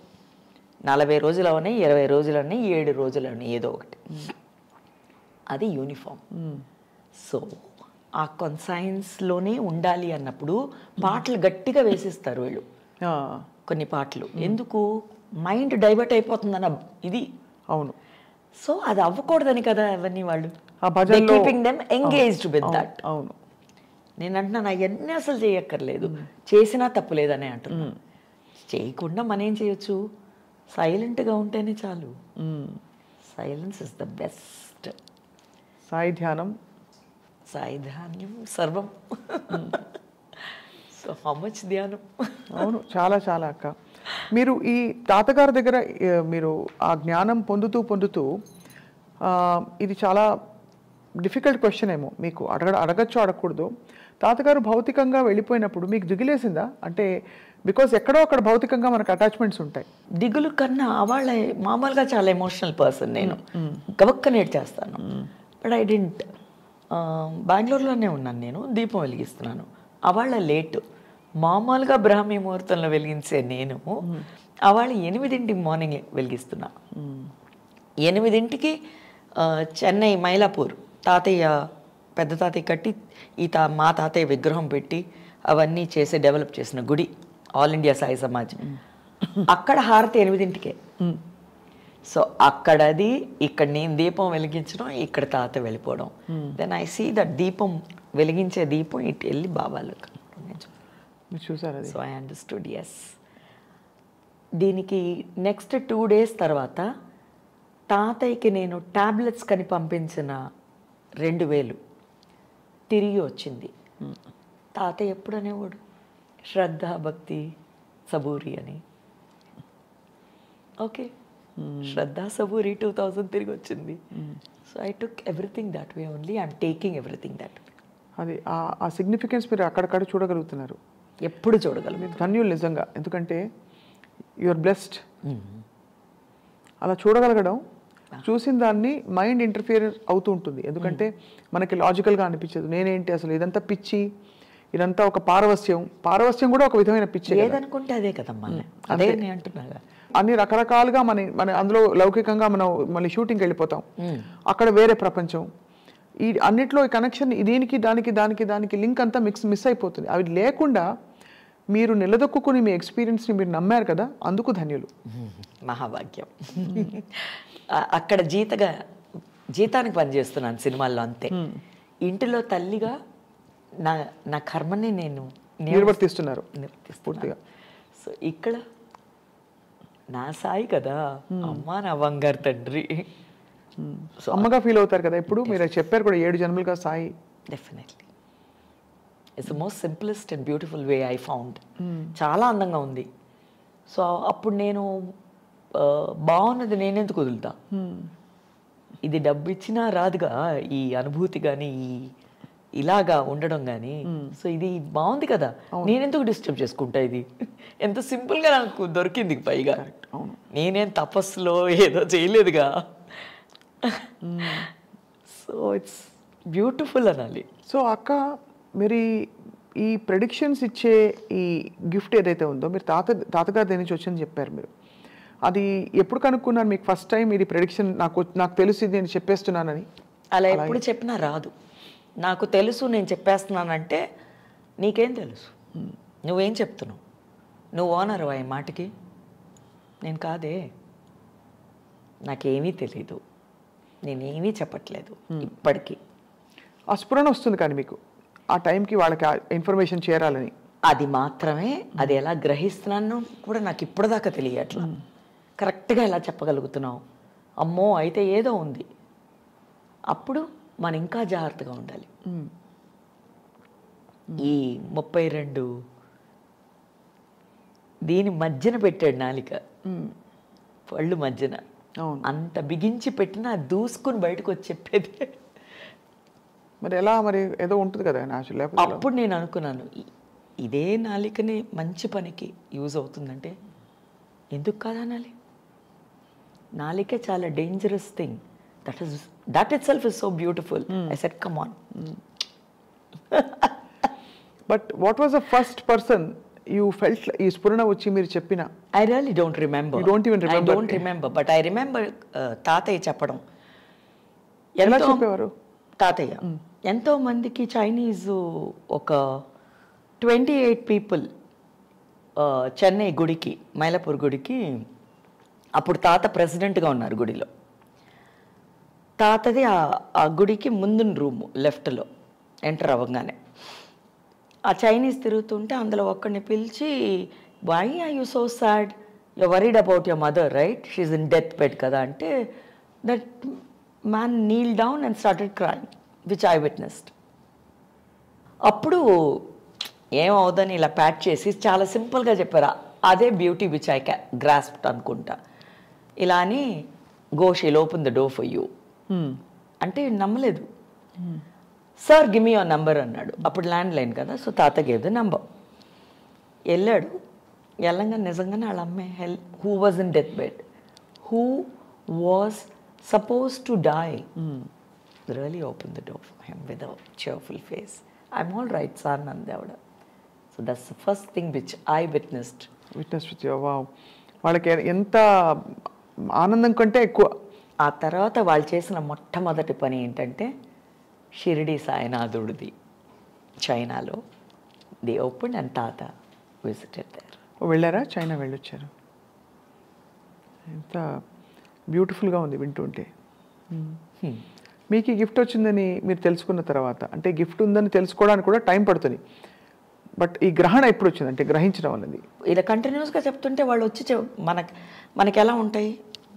40 రోజులవని 20 రోజులని 7 రోజులని ఏదో ఒకటి అది యూనిఫామ్ సో ఆ కాన్సైన్స్లోనే ఉండాలి అన్నప్పుడు పాటలు గట్టిగా వేసిస్తారు వీళ్ళు కొన్ని పాటలు ఎందుకు మైండ్ డైవర్ట్ అయిపోతుందన్న ఇది అవును సో అది అవ్వకూడదని కదా అవన్నీ వాళ్ళు keeping them engaged with that అవును నేను అంటున్నాను అవన్నీ అసలు చేయక్కర్లేదు చేసినా తప్పులేదని అంటున్నాను చేయకుండా మనం ఏం చేయొచ్చు సైలెంట్గా ఉంటేనే చాలు silence is the best Sai ధ్యానం సర్వం సో హౌ మచ్ ధ్యానం అవును చాలా చాలా అక్క మీరు ఈ తాతగారి దగ్గర మీరు ఆ జ్ఞానం పొందుతూ ఇది చాలా డిఫికల్ట్ క్వశ్చన్ ఏమో మీకు అడగచ్చు అడగకూడదు తాతగారు భౌతికంగా వెళ్ళిపోయినప్పుడు మీకు దిగులేసిందా అంటే బికాస్ ఎక్కడో అక్కడ భౌతికంగా మనకు అటాచ్మెంట్స్ ఉంటాయి దిగులు కన్నా వాళ్ళ మామూలుగా చాలా ఎమోషనల్ పర్సన్ నేను గవక్క నేర్చేస్తాను బట్ ఐ డింట్ బెంగళూరులోనే ఉన్నాను నేను దీపం వెలిగిస్తున్నాను అవాళ్ళ లేట్ మామూలుగా బ్రాహ్మీ ముహూర్తంలో వెలిగించే నేను అవాళ్ళు 8 మార్నింగ్ వెలిగిస్తున్నా 8కి చెన్నై మైలాపూర్ తాతయ్య పెద్ద తాతయ్య కట్టి మా తాతయ్య విగ్రహం పెట్టి అవన్నీ చేసి డెవలప్ చేసిన గుడి ఆల్ ఇండియా సాయి సమాజ్ అక్కడ హారతి 8కే సో అక్కడది ఇక్కడ నేను దీపం వెలిగించడం ఇక్కడ తాత వెళ్ళిపోవడం దెన్ ఐ సీ దట్ దీపం వెలిగించే దీపం ఇటు వెళ్ళి బాబాలకు చూసారు సో ఐ అండర్స్టూడ్ ఎస్ దీనికి నెక్స్ట్ 2 days తర్వాత తాతయ్యకి నేను టాబ్లెట్స్ కని పంపించిన 2000 తిరిగి వచ్చింది తాతయ్య ఎప్పుడు అనేవాడు శ్రద్ధ భక్తి సబూరి అని ఓకే శ్రద్ధ సబూరి 2000 తిరిగి వచ్చింది so I took everything that way only I'm taking everything that అది ఆ సిగ్నిఫికెన్స్ మీరు అక్కడక్కడ చూడగలుగుతున్నారు ఎప్పుడు చూడగలరు మీరు ధన్యులు నిజంగా ఎందుకంటే యువర్ బ్లెస్డ్ అలా చూడగలగడం చూసిన దాన్ని మైండ్ ఇంటర్ఫియర్ అవుతూ ఉంటుంది ఎందుకంటే మనకి లాజికల్గా అనిపించదు నేనేంటి అసలు ఇదంతా పిచ్చి ఇదంతా ఒక పారవస్యం కూడా ఒక విధమైన పిచ్చి ఏదనుకుంటే అదే కదమ్మా అదే నేను అంటున్నాగా అన్ని రకరకాలుగా మన అందులో లౌకికంగా మనం మళ్ళీ షూటింగ్కి వెళ్ళిపోతాం అక్కడ వేరే ప్రపంచం ఈ అన్నిట్లో ఈ కనెక్షన్ దీనికి దానికి లింక్ అంతా మిస్ అయిపోతుంది అవి లేకుండా మీరు నిలదొక్కుని మీ ఎక్స్పీరియన్స్ని మీరు నమ్మారు కదా అందుకు ధన్యులు మహాభాగ్యం అక్కడ జీతానికి పనిచేస్తున్నాను సినిమాల్లో అంతే ఇంటిలో తల్లిగా నా కర్మని నేను నిర్వర్తిస్తున్నారు పూర్తిగా సో ఇక్కడ నా సాయి కదా అమ్మ నా బంగారు తండ్రి సో అమ్మగా ఫీల్ అవుతారు కదా ఇప్పుడు మీరు చెప్పారు కూడా 7 జన్మలుగా Sai definitely it's the most simplest and beautiful way I found చాలా అందంగా ఉంది సో అప్పుడు నేను బాగున్నది నేనెందుకు వదులుతా ఇది డబ్బు ఇచ్చినా రాదుగా ఈ అనుభూతి కానీ ఈ ఇలాగా ఉండడం కానీ సో ఇది బాగుంది కదా, నేనెందుకు డిస్టర్బ్ చేసుకుంటా, ఇది ఎంత సింపుల్గా నాకు దొరికింది. పైగా నేనేం తపస్సులో ఏదో చేయలేదుగా. సో ఇట్స్ బ్యూటిఫుల్ అనాలి. సో అక్క, మీరు ఈ ప్రెడిక్షన్స్ ఇచ్చే ఈ గిఫ్ట్ ఏదైతే ఉందో, మీరు తాతగారి దగ్గర నుంచి వచ్చిందని చెప్పారు. మీరు అది ఎప్పుడు కనుక్కున్నారు మీకు ఫస్ట్ టైం ఇది ప్రెడిక్షన్ నాకు తెలుసు ఇది నేను చెప్పేస్తున్నానని? అలా ఎప్పుడు చెప్పినా రాదు. నాకు తెలుసు నేను చెప్పేస్తున్నానంటే నీకేం తెలుసు, నువ్వేం చెప్తున్నావు, నువ్వు ఓనరు ఈ మాటకి, నేను కాదే, నాకేమీ తెలీదు, నేనేమీ చెప్పట్లేదు ఇప్పటికీ. ఆ స్ఫురణ వస్తుంది కానీ మీకు ఆ టైంకి వాళ్ళకి ఇన్ఫర్మేషన్ చేరాలని. అది మాత్రమే, అది ఎలా గ్రహిస్తున్నానో కూడా నాకు ఇప్పటిదాకా తెలియట్లా. కరెక్ట్గా ఎలా చెప్పగలుగుతున్నావు, అమ్మో అయితే ఏదో ఉంది, అప్పుడు మనం ఇంకా జాగ్రత్తగా ఉండాలి. ఈ 32 దీని మధ్యన పెట్టాడు నాలిక, పళ్ళు మధ్యన, అంత బిగించి పెట్టినా దూసుకుని బయటకు వచ్చి చెప్పేది. మరి ఎలా, మరి ఏదో ఉంటుంది కదా న్యాచురల్. అప్పుడు నేను అనుకున్నాను, ఇదే నాలికని మంచి పనికి యూజ్ అవుతుందంటే ఎందుకు కాదనాలి? నాలికే చాలా dangerous thing. That itself is so beautiful. I said, come on. But what was the first person you felt ఈ స్ఫురణ వచ్చి మీరు చెప్పిన? I really don't remember. You don't even remember? I don't remember, but I remember తాతయ్య చెప్పడం. ఎలా చెప్పేవారు తాతయ్య? ఎంతో మందికి చైనీస్ ఒక 28 పీపుల్ చెన్నై గుడికి, మైలాపూర్ గుడికి, అప్పుడు తాత ప్రెసిడెంట్గా ఉన్నారు గుడిలో. తాతది ఆ గుడికి ముందు రూము లెఫ్ట్లో ఎంటర్ అవ్వగానే ఆ చైనీస్ తిరుగుతుంటే అందులో ఒక్కడిని పిలిచి, why are you so sad, you worried about your mother right, she's in death bed కదా అంటే, that man kneel down and started crying which I witnessed. అప్పుడు ఏమవుదని ఇలా ప్యాక్ చేసి చాలా సింపుల్గా చెప్పారు. అదే బ్యూటీ విచ్ ఐ గ్రాస్ప్డ్ అనుకుంటా. ఇలా అని, go she'll open the door for you అంటే నమ్మలేదు. Sir give me your number అన్నాడు. అప్పుడు ల్యాండ్ లైన్ కదా, సో తాత గేవ్ ద నంబర్. వెళ్ళాడు. వెళ్ళంగా నిజంగానే వాళ్ళ అమ్మాయి who was in death bed, who was suppose to die, really open the door for him with a cheerful face. I'm all right sir నంది ఆవిడ. So that's the first thing which I witnessed. Wow, వాళ్ళకి ఎంత ఆనందం కంటే ఎక్కువ. ఆ తర్వాత వాళ్ళు చేసిన మొట్టమొదటి పని ఏంటంటే, షిరిడి సాయినాథుడిది చైనాలో ది ఓపెన్ అండ్ తాత విజిటెడ్ దేర్. వెళ్ళారా? చైనా వెళ్ళొచ్చారు. ఎంత బ్యూటిఫుల్గా ఉంది వింటుంటే. మీకు ఈ గిఫ్ట్ వచ్చిందని మీరు తెలుసుకున్న తర్వాత, అంటే గిఫ్ట్ ఉందని తెలుసుకోవడానికి కూడా టైం పడుతుంది, బట్ ఈ గ్రహణ ఎప్పుడు వచ్చింది అంటే గ్రహించడం అన్నది? ఇలా కంటిన్యూస్గా చెప్తుంటే వాళ్ళు వచ్చి మనకి ఎలా ఉంటాయి,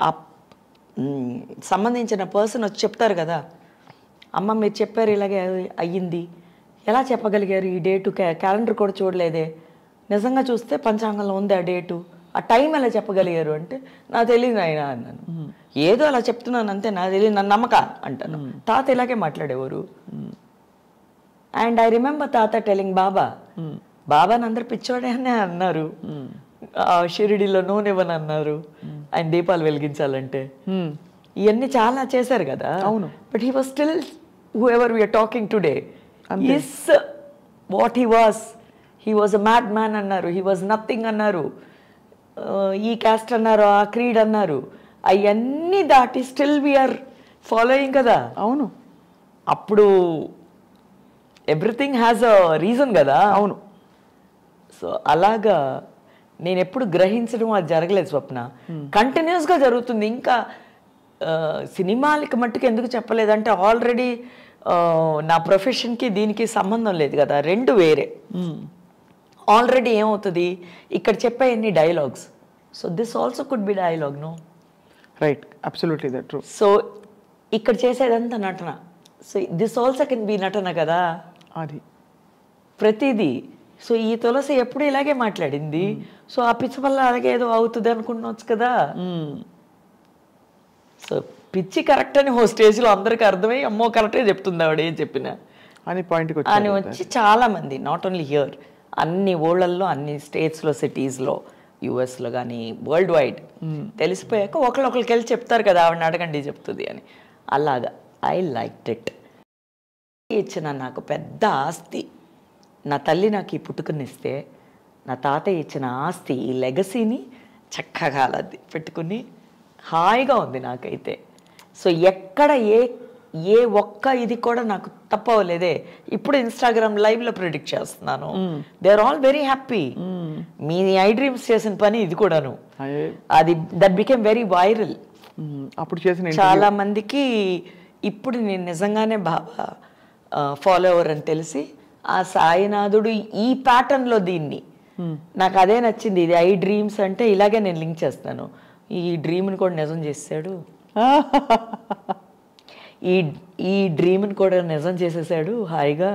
ఆ సంబంధించిన పర్సన్ వచ్చి చెప్తారు కదా, అమ్మ మీరు చెప్పారు ఇలాగే అయ్యింది, ఎలా చెప్పగలిగారు, ఈ డేటు క్యాలెండర్ కూడా చూడలేదే, నిజంగా చూస్తే పంచాంగంలో ఉంది ఆ డేటు, ఆ టైం ఎలా చెప్పగలిగారు అంటే, నాకు తెలియదు ఆయన అన్నాను. ఏదో అలా చెప్తున్నాను అంతే, నాకు తెలియదు, నన్ను నమ్మక అంటాను. తాత ఇలాగే మాట్లాడేవారు. అండ్ ఐ రిమెంబర్ తాత టెలింగ్ బాబాని అందరు పిచ్చోడే అని అన్నారు, షిరిడిలో నూనె ఇవ్వని అన్నారు, ఆయన దీపాలు వెలిగించాలంటే. ఇవన్నీ చాలా చేశారు కదా. అవును. But he was still whoever we're talking today is what he was a mad man అన్నారు, హీ వాజ్ నథింగ్ అన్నారు, ఈ క్యాస్ట్ అన్నారు, ఆ క్రీడ్ అన్నారు, అవన్నీ దాటి స్టిల్ వీఆర్ ఫాలోయింగ్ కదా. అవును. అప్పుడు ఎవ్రీథింగ్ హ్యాస్ అ రీజన్ కదా. అవును. సో అలాగా నేను ఎప్పుడు గ్రహించడం అది జరగలేదు స్వప్న, కంటిన్యూస్గా జరుగుతుంది. ఇంకా సినిమాలకి మట్టుకు ఎందుకు చెప్పలేదంటే, ఆల్రెడీ నా ప్రొఫెషన్కి దీనికి సంబంధం లేదు కదా, రెండు వేరే. ఆల్రెడీ ఏమవుతుంది, ఇక్కడ చెప్పే ఎన్ని dialogues, so this also could be dialogue. No right, absolutely that true. So ఇక్కడ చేసేదంతా నటన, so this also can be నటన కదా అది ప్రతిదీ. సో ఈ తులసి ఎప్పుడు ఇలాగే మాట్లాడింది, సో ఆ పిచ్చి వల్ల అలాగే ఏదో అవుతుంది అనుకుంటున్నావచ్చు కదా. సో పిచ్చి కరెక్ట్ అని ఓ స్టేజ్లో అందరికీ అర్థమై, అమ్మో కరెక్టే చెప్తుంది ఆవిడ ఏం చెప్పినా. అని పాయింట్కి అని వచ్చి వచ్చి చాలా మంది నాట్ ఓన్లీ హియర్ అన్ని ఊళ్ళల్లో అన్ని స్టేట్స్లో సిటీస్లో యుఎస్లో కానీ వరల్డ్ వైడ్ తెలిసిపోయాక ఒకళ్ళొకరికి వెళ్ళి చెప్తారు కదా ఆవిడని అడగండి చెప్తుంది అని. అలాగా ఐ లైక్ ఇట్. ఇచ్చిన నాకు పెద్ద ఆస్తి నా తల్లి నాకు ఈ పుట్టుకనిస్తే నా తాతయ్య ఇచ్చిన ఆస్తి ఈ లెగసీని చక్కగా అలా పెట్టుకుని హాయిగా ఉంది నాకైతే. సో ఎక్కడ ఏ ఒక్క ఇది కూడా నాకు తప్పవలేదే. ఇప్పుడు ఇన్స్టాగ్రామ్ లైవ్లో ప్రిడిక్ట్ చేస్తున్నాను, they are all very happy. మీ ఐ డ్రీమ్స్ చేసిన పని ఇది కూడాను, అది దట్ బికేమ్ వెరీ వైరల్. అప్పుడు చేసిన చాలా మందికి ఇప్పుడు నేను నిజంగానే బాగా ఫాలోవర్ అని తెలిసి ఆ సాయినాథుడు ఈ ప్యాటర్న్లో దీన్ని నాకు అదే నచ్చింది. ఇది ఐ డ్రీమ్స్ అంటే ఇలాగే నేను లింక్ చేస్తాను. ఈ డ్రీమ్ని కూడా నిజం చేసాడు, ఈ డ్రీమ్ని కూడా నిజం చేసేసాడు హాయిగా.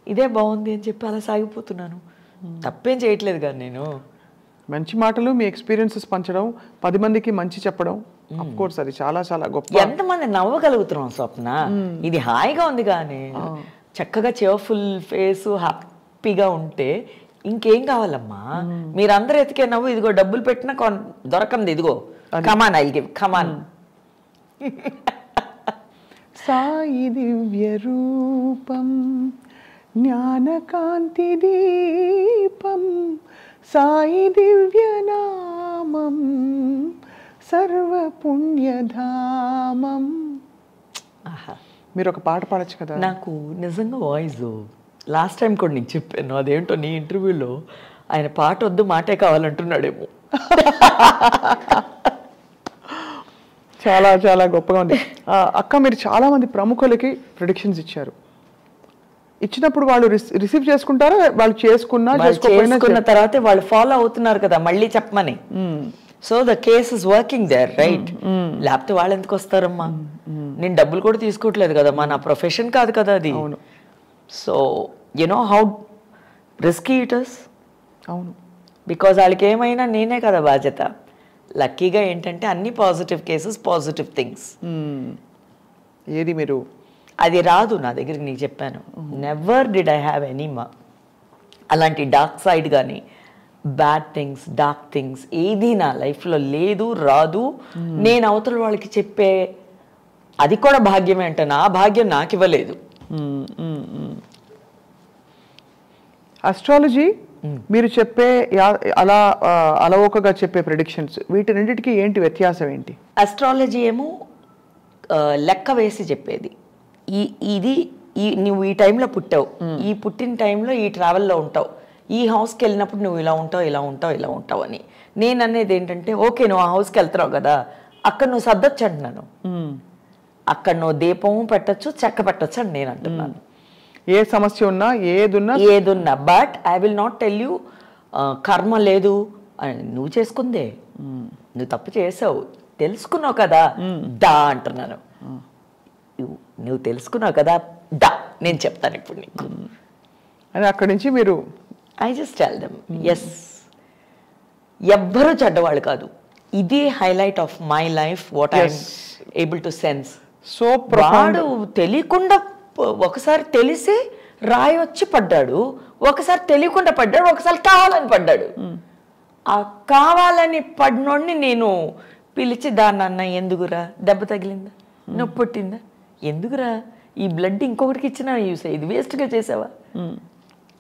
ఇదే బాగుంది అని చెప్పి అలా సాగిపోతున్నాను. తప్పేం చేయట్లేదు కానీ నేను మంచి మాటలు మీ ఎక్స్పీరియన్సెస్ పంచడం, 10 మందికి మంచి చెప్పడం, అఫ్ కోర్స్ అది చాలా చాలా గొప్ప. ఎంతమంది నవ్వగలుగుతున్నాం స్వప్న, ఇది హాయిగా ఉంది కానీ చక్కగా చేర్ఫుల్ ఫేస్ హ్యాపీగా ఉంటే ఇంకేం కావాలమ్మా. మీరందరూ ఎతికే నవ్వు ఇదిగో డబ్బులు పెట్టినా దొరకంది, ఇదిగో కమాన్ ఐ గివ్ కమాన్. సాయి దివ్య రూపం జ్ఞానకాంతి దీపం సాయి దివ్య నామం సర్వ పుణ్యధామం. మీరు ఒక పాట పాడచ్చు కదా. నాకు నిజంగా వాయిస్ లాస్ట్ టైం కూడా నీకు చెప్పాను, అదేంటో నీ ఇంటర్వ్యూలో ఆయన పాట వద్దు మాటే కావాలంటున్నాడేమో. చాలా చాలా గొప్పగా ఉంది. అక్క మీరు చాలా మంది ప్రముఖులకి ప్రిడిక్షన్స్ ఇచ్చారు. ఇచ్చినప్పుడు వాళ్ళు రిసీవ్ చేసుకుంటారా? వాళ్ళు చేసుకున్న తర్వాత వాళ్ళు ఫాలో అవుతున్నారు కదా మళ్ళీ చెప్పమని. So the case is working there right. లేకపోతే వాళ్ళు ఎందుకు వస్తారమ్మా? నేను డబ్బులు కూడా తీసుకోవట్లేదు కదమ్మా, నా ప్రొఫెషన్ కాదు కదా అది. So you know how risky it is. అవును, బికాజ్ వాళ్ళకి ఏమైనా నేనే కదా బాధ్యత. లక్కీగా ఏంటంటే అన్ని పాజిటివ్ కేసెస్, పాజిటివ్ థింగ్స్. ఏది మీరు అది రాదు నా దగ్గరికి. నీకు చెప్పాను, never did I have any అలాంటి డార్క్ సైడ్ కానీ బ్యాడ్ థింగ్స్, డార్క్ థింగ్స్ ఏది నా లైఫ్లో లేదు, రాదు. నేను అవతల వాళ్ళకి చెప్పే అది కూడా భాగ్యమే అంటాను. ఆ భాగ్యం నాకు ఇవ్వలేదు. అస్ట్రాలజీ మీరు చెప్పే అలవోకగా చెప్పే ప్రెడిక్షన్స్, వీటి రెండింటికి ఏంటి వ్యత్యాసం ఏంటి? అస్ట్రాలజీ ఏమో లెక్క వేసి చెప్పేది. నువ్వు ఈ టైంలో పుట్టావు, ఈ పుట్టిన టైంలో ఈ ట్రావెల్లో ఉంటావు, ఈ హౌస్కి వెళ్ళినప్పుడు నువ్వు ఇలా ఉంటావు, ఇలా ఉంటావు, ఇలా ఉంటావు అని. నేను అనేది ఏంటంటే ఓకే నువ్వు ఆ హౌస్కి వెళ్తున్నావు కదా, అక్కడ నువ్వు సర్దొచ్చు అంటున్నాను. అక్కడ నువ్వు దీపం పెట్టచ్చు, చెక్క పెట్టచ్చు అని నేను అంటున్నాను. ఏ సమస్య ఉన్నా ఏదున్నా but I will not tell you కర్మ లేదు నువ్వు చేసుకుందే, నువ్వు తప్పు చేసావు తెలుసుకున్నావు కదా దా అంటున్నాను. నువ్వు తెలుసుకున్నావు కదా దా నేను చెప్తాను ఇప్పుడు నీకు అని అక్కడి నుంచి మీరు I just tell them yes. ఎవ్వరూ చెడ్డవాళ్ళు కాదు. ఇది highlight of my life, what I able to sense. So వాడు తెలియకుండా ఒకసారి తెలిసి రాయి వచ్చి పడ్డాడు, ఒకసారి తెలియకుండా పడ్డాడు, ఒకసారి కావాలని పడ్డాడు. ఆ కావాలని పడినోడిని నేను పిలిచి దాన్ని అన్న ఎందుకురా దెబ్బ తగిలిందా, నొప్పి పుట్టిందా, ఎందుకురా ఈ బ్లడ్ ఇంకొకటికి ఇచ్చినా యూస్ ఇది వేస్ట్గా చేసావా,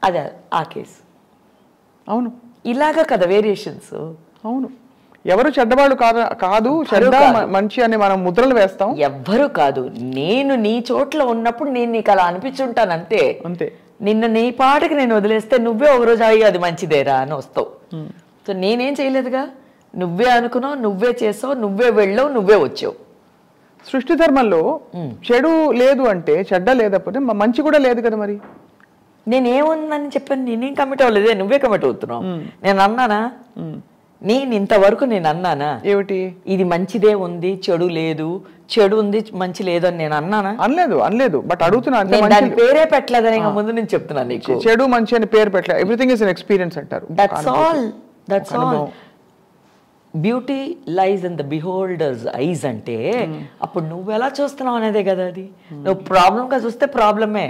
అదే ఆ కేసు. అవును, ఇలాగా కదా వేరియేషన్స్. అవును, ఎవరు చెడ్డవాళ్ళు కాదు, చెడ్డ మంచి అని మనం ముద్రలు వేస్తాం. ఎవ్వరు కాదు. నేను నీ చోట్ల ఉన్నప్పుడు నేను నీకు అలా అనిపించుంటాను అంతే. నిన్న నీ పాటకి నేను వదిలేస్తే నువ్వే ఒకరోజు అయ్యి అది మంచిదేరా అని వస్తావు. సో నేనేం చేయలేదుగా, నువ్వే అనుకున్నావు, నువ్వే చేసావు, నువ్వే వెళ్ళావు, నువ్వే వచ్చావు. సృష్టి ధర్మంలో చెడు లేదు అంటే చెడ్డ లేకపోతే మంచి కూడా లేదు కదా. మరి నేనేముందని చెప్పాను, నేనేం కమిట్ అవ్వలేదే, నువ్వే కమిట్ అవుతున్నావు. నేను అన్నానా? నేను ఇంతవరకు నేను అన్నానా ఏమిటి ఇది మంచిదే ఉంది చెడు లేదు, చెడు ఉంది మంచి లేదు అని నేను అన్నానా? అనలేదు. బట్ అడుగుతున్నా, దాని పేరే పెట్టలేదని ముందు నేను చెప్తున్నాను నీకు. చెడు మంచి అని పేరు పెట్టలేదు. ఎవ్రీథింగ్ ఇస్ ఎన్ ఎక్స్పీరియన్స్ అంటారు. That's all. Beauty lies in the beholder's eyes అంటే అప్పుడు నువ్వు ఎలా చూస్తున్నావు అనేదే కదా అది. నువ్వు ప్రాబ్లంగా చూస్తే ప్రాబ్లమే.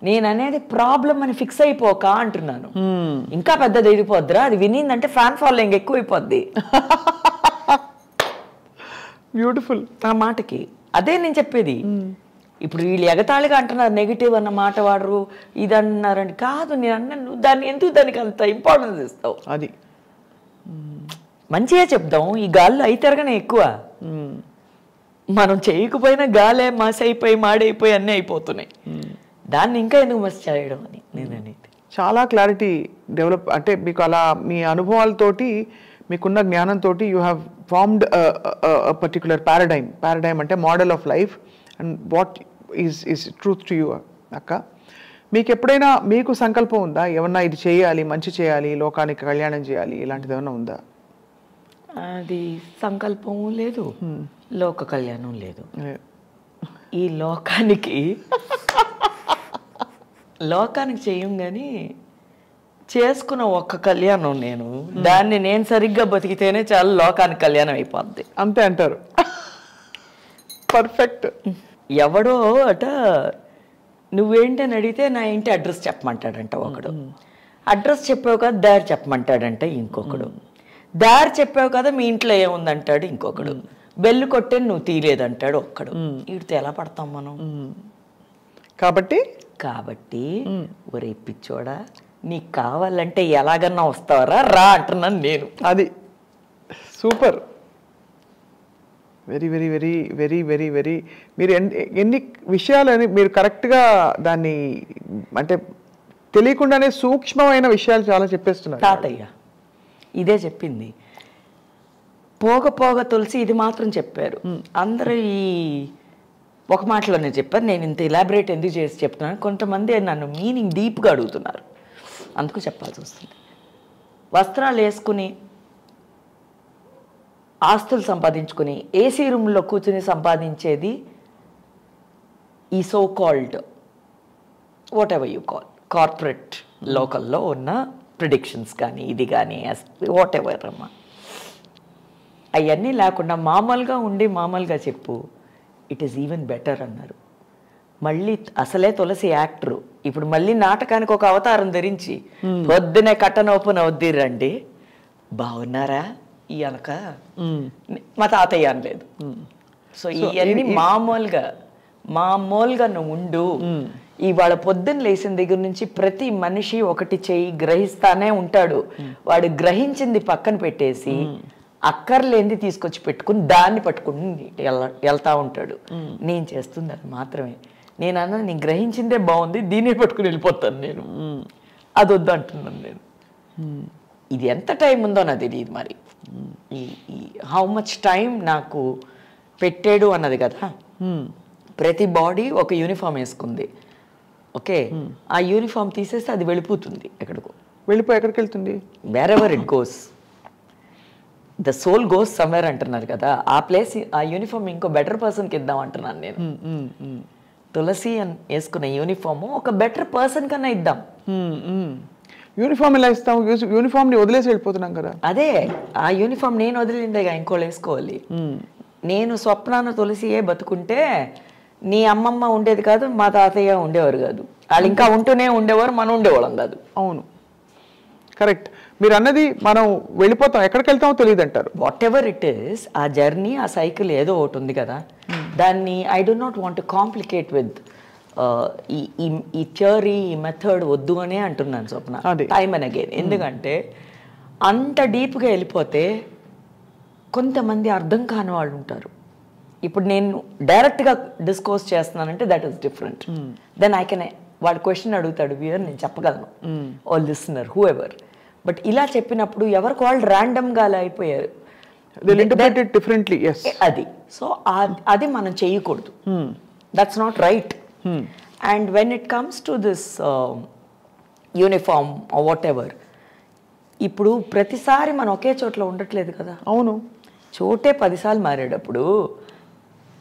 నేను అనేది ప్రాబ్లం అని ఫిక్స్ అయిపోక అంటున్నాను. ఇంకా పెద్దది ఎదిగిపోద్దిరా, అది వినిందంటే ఫ్యాన్ ఫాలోయింగ్ ఎక్కువైపోద్ది. బ్యూటిఫుల్. ఆ మాటకి అదే నేను చెప్పేది. ఇప్పుడు వీళ్ళు ఎగతాళిగా అంటున్నారు, నెగిటివ్ అన్న మాట వాడరు, ఇది అన్నారని కాదు. నేను అన్నాను, దాన్ని ఎందుకు దానికి అంత ఇంపార్టెన్స్ ఇస్తావు? అది మంచిగా చెప్దాం. ఈ గాల్లో అయితేరగానే ఎక్కువ, మనం చేయకపోయినా గాలే మసి అయిపోయి మాడైపోయి అన్నీ అయిపోతున్నాయి. దాన్ని ఇంకా ఎందుకు మసి చేయడం అని నేను అనేది. చాలా క్లారిటీ డెవలప్, అంటే మీకు అలా మీ అనుభవాలతోటి మీకున్న జ్ఞానంతో you have formed particular paradigm అంటే model of life and what is truth to you. అక్క, మీకు ఎప్పుడైనా మీకు సంకల్పం ఉందా, ఏమన్నా ఇది చేయాలి, మంచి చేయాలి, లోకానికి కళ్యాణం చేయాలి, ఇలాంటిది ఏమన్నా ఉందా? అది సంకల్పం లేదు, లోక కళ్యాణం లేదు. ఈ లోకానికి చేయం కానీ చేసుకున్న ఒక్క కళ్యాణం నేను, దాన్ని నేను సరిగ్గా బతికితేనే చాలా లోకానికి కళ్యాణం అయిపోద్ది. అంతే అంటారు. పర్ఫెక్ట్. ఎవడో అట నువ్వేంటి అని అడిగితే నా ఇంటి అడ్రస్ చెప్పమంటాడంట ఒకడు. అడ్రస్ చెప్పావు కదా దారి చెప్పమంటాడంట ఇంకొకడు. దారి చెప్పావు కదా మీ ఇంట్లో ఏముందంటాడు ఇంకొకడు. బెల్లు కొట్టే నువ్వు తీయలేదంటాడు ఒక్కడు. వీడితో ఎలా పడతాం మనం? కాబట్టి ఒరే పిచ్చోడా, నీకు కావాలంటే ఎలాగన్నా వస్తావరా రా అంటున్నాను నేను. అది super. Very very very very very very మీరు ఎన్ని విషయాలని మీరు కరెక్ట్గా దాన్ని అంటే తెలియకుండానే సూక్ష్మమైన విషయాలు చాలా చెప్పేస్తున్నారు. తాతయ్య ఇదే చెప్పింది. పోగ తులసి ఇది మాత్రం చెప్పారు. అందరూ ఈ ఒక మాటలోనే చెప్పారు. నేను ఇంత ఎలాబరేట్ ఎందుకు చేసి చెప్తున్నాను, కొంతమంది నన్ను మీనింగ్ డీప్గా అడుగుతున్నారు, అందుకు చెప్పాల్సి వస్తుంది. వస్త్రాలు వేసుకుని ఆస్తులు సంపాదించుకుని ఏసీ రూమ్లో కూర్చుని సంపాదించేది ఈ so called what ever you call corporate లోకల్లో ఉన్న ప్రిడిక్షన్స్ కానీ ఇది కానీ వాట్ ఎవర్ అమ్మా, అవన్నీ లేకుండా మామూలుగా ఉండి మామూలుగా చెప్పు, ఇట్ ఈస్ ఈవెన్ బెటర్ అన్నారు. మళ్ళీ అసలే తులసి యాక్టరు, ఇప్పుడు మళ్ళీ నాటకానికి ఒక అవతారం ధరించి పొద్దునే కట్టన ఓపెన్ అవుద్ది రండి, బాగున్నారా ఈ అనక మా తాతయ్య అనలేదు. సో ఇవన్నీ మామూలుగా నువ్వు ఉండు. ఇవాళ పొద్దున్న లేచిన దగ్గర నుంచి ప్రతి మనిషి ఒకటి చెయ్యి గ్రహిస్తానే ఉంటాడు. వాడు గ్రహించింది పక్కన పెట్టేసి అక్కర్లేంది తీసుకొచ్చి పెట్టుకుని దాన్ని పట్టుకుని వెళ్తా ఉంటాడు. నేను చేస్తుంది అది మాత్రమే. నేను అన్నా నేను గ్రహించిందే బాగుంది, దీన్నే పట్టుకుని వెళ్ళిపోతాను నేను, అది వద్దు అంటున్నాను నేను. ఇది ఎంత టైం ఉందో నాకు తెలియదు మరి. ఈ హౌ మచ్ టైం నాకు పెట్టాడు అన్నది కదా. ప్రతి బాడీ ఒక యూనిఫామ్ వేసుకుంది, ఓకే, ఆ యూనిఫామ్ తీసేస్తే అది వెళ్ళిపోతుంది ఎక్కడికో. ఎక్కడికి వెళ్తుంది? Wherever it goes, the soul goes somewhere అంటున్నారు కదా. ఆ ప్లేస్ ఆ యూనిఫామ్ ఇంకో బెటర్ పర్సన్కి ఇద్దాం అంటున్నాను నేను. తులసి అని వేసుకున్న యూనిఫామ్ ఒక బెటర్ పర్సన్ కన్నా ఇద్దాం. యూనిఫామ్ ఎలా ఇస్తాం? యూనిఫామ్ ని వదిలేసి వెళ్ళిపోతున్నాం కదా. అదే ఆ యూనిఫామ్ నేను వదిలిందేగా ఇంకోళ్ళు వేసుకోవాలి. నేను స్వప్నాన తులసియే బతుకుంటే నీ అమ్మమ్మ ఉండేది కాదు, మా తాతయ్య ఉండేవారు కాదు. వాళ్ళు ఇంకా ఉంటూనే ఉండేవారు, మనం ఉండేవాళ్ళం కాదు. అవును, కరెక్ట్. మీరు అన్నది మనం వెళ్ళిపోతాం, ఎక్కడికి వెళ్తామో తెలియదు అంటారు. వాట్ ఎవర్ ఇట్ ఈస్, ఆ జర్నీ ఆ సైకిల్ ఏదో ఒకటి ఉంది కదా, దాన్ని I do not want complicate with ఈ థియరీ ఈ మెథడ్ వద్దు అనే అంటున్నాను స్వప్న, టైమ్ అండ్ అగైన్. ఎందుకంటే అంత డీప్గా వెళ్ళిపోతే కొంతమంది అర్థం కాని వాళ్ళు ఉంటారు. ఇప్పుడు నేను డైరెక్ట్గా డిస్కోస్ చేస్తున్నానంటే that is different. Then I can, వాడు క్వశ్చన్ అడుగుతాడు వ్యూయర్, నేను చెప్పగలను, ఓ లిసనర్ హూ ఎవర్. బట్ ఇలా చెప్పినప్పుడు ఎవరికి వాళ్ళు ర్యాండమ్గా అలా అయిపోయారు, అది. సో అది మనం చేయకూడదు, that's not right. And when it comes to this uniform what ever, ఇప్పుడు ప్రతిసారి మనం ఒకే చోట్ల ఉండట్లేదు కదా. అవును, చోటే 10 సార్లు మారేటప్పుడు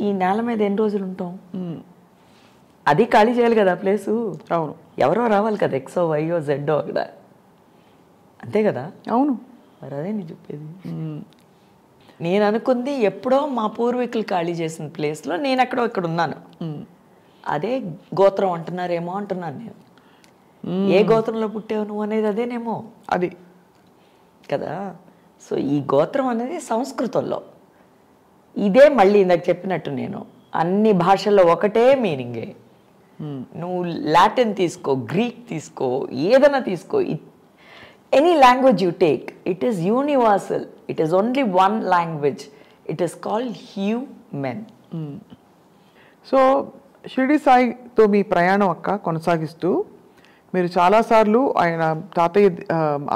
ఈ నేల మీద ఎన్ని రోజులు ఉంటాం? అది ఖాళీ చేయాలి కదా ప్లేసు. అవును, ఎవరో రావాలి కదా, ఎక్సో వైయో జెడ్డో అక్కడ, అంతే కదా. అవును, మరి అదే నేను చెప్పేది. నేను అనుకుంది ఎప్పుడో మా పూర్వీకులు ఖాళీ చేసిన ప్లేస్లో నేను ఎక్కడో ఇక్కడ ఉన్నాను. అదే గోత్రం అంటున్నారేమో అంటున్నాను నేను. ఏ గోత్రంలో పుట్టావు నువ్వు అనేది అదేనేమో అది కదా. సో ఈ గోత్రం అనేది సంస్కృతంలో ఇదే. మళ్ళీ ఇందాక చెప్పినట్టు నేను అన్ని భాషల్లో ఒకటే మీనింగే. నువ్వు లాటిన్ తీసుకో, గ్రీక్ తీసుకో, ఏదైనా తీసుకో, any language you take, it is universal. It is only one language. It is called human. So Shirdi సాయితో మీ ప్రయాణం అక్క కొనసాగిస్తూ మీరు చాలాసార్లు ఆయన తాతయ్య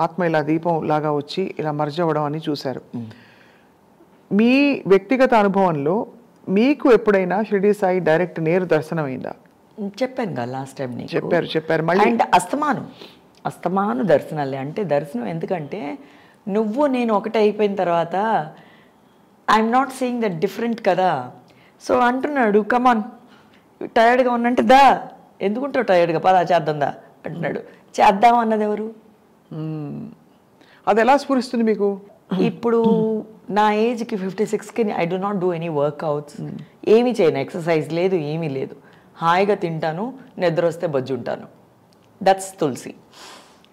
ఆత్మ ఇలా దీపం లాగా వచ్చి ఇలా మర్జ్ అవ్వడం అని చూశారు. మీ వ్యక్తిగత అనుభవంలో మీకు ఎప్పుడైనా షిరిడి సాయి డైరెక్ట్ నేరు దర్శనం అయిందా? చెప్పాను కదా లాస్ట్ టైం నీకు. చెప్పారు మళ్ళీ. అండ్ అస్తమాను దర్శనాలే. అంటే దర్శనం ఎందుకంటే నువ్వు నేను ఒకటే అయిపోయిన తర్వాత I'm not seeing that different కదా. సో అంటున్నాడు, కమాన్ టైర్డ్గా ఉన్నంటే దా, ఎందుకుంటావు టైర్డ్గా, పదా చేద్దాం దా అంటున్నాడు. చేద్దాం అన్నది ఎవరు? అది ఎలా స్ఫురిస్తుంది మీకు? ఇప్పుడు నా ఏజ్కి 56కి I do not do any workouts. ఏమీ చేయను, ఎక్సర్సైజ్ లేదు, ఏమీ లేదు. హాయిగా తింటాను, నిద్ర వస్తే బజ్జుంటాను. That's Tulasi.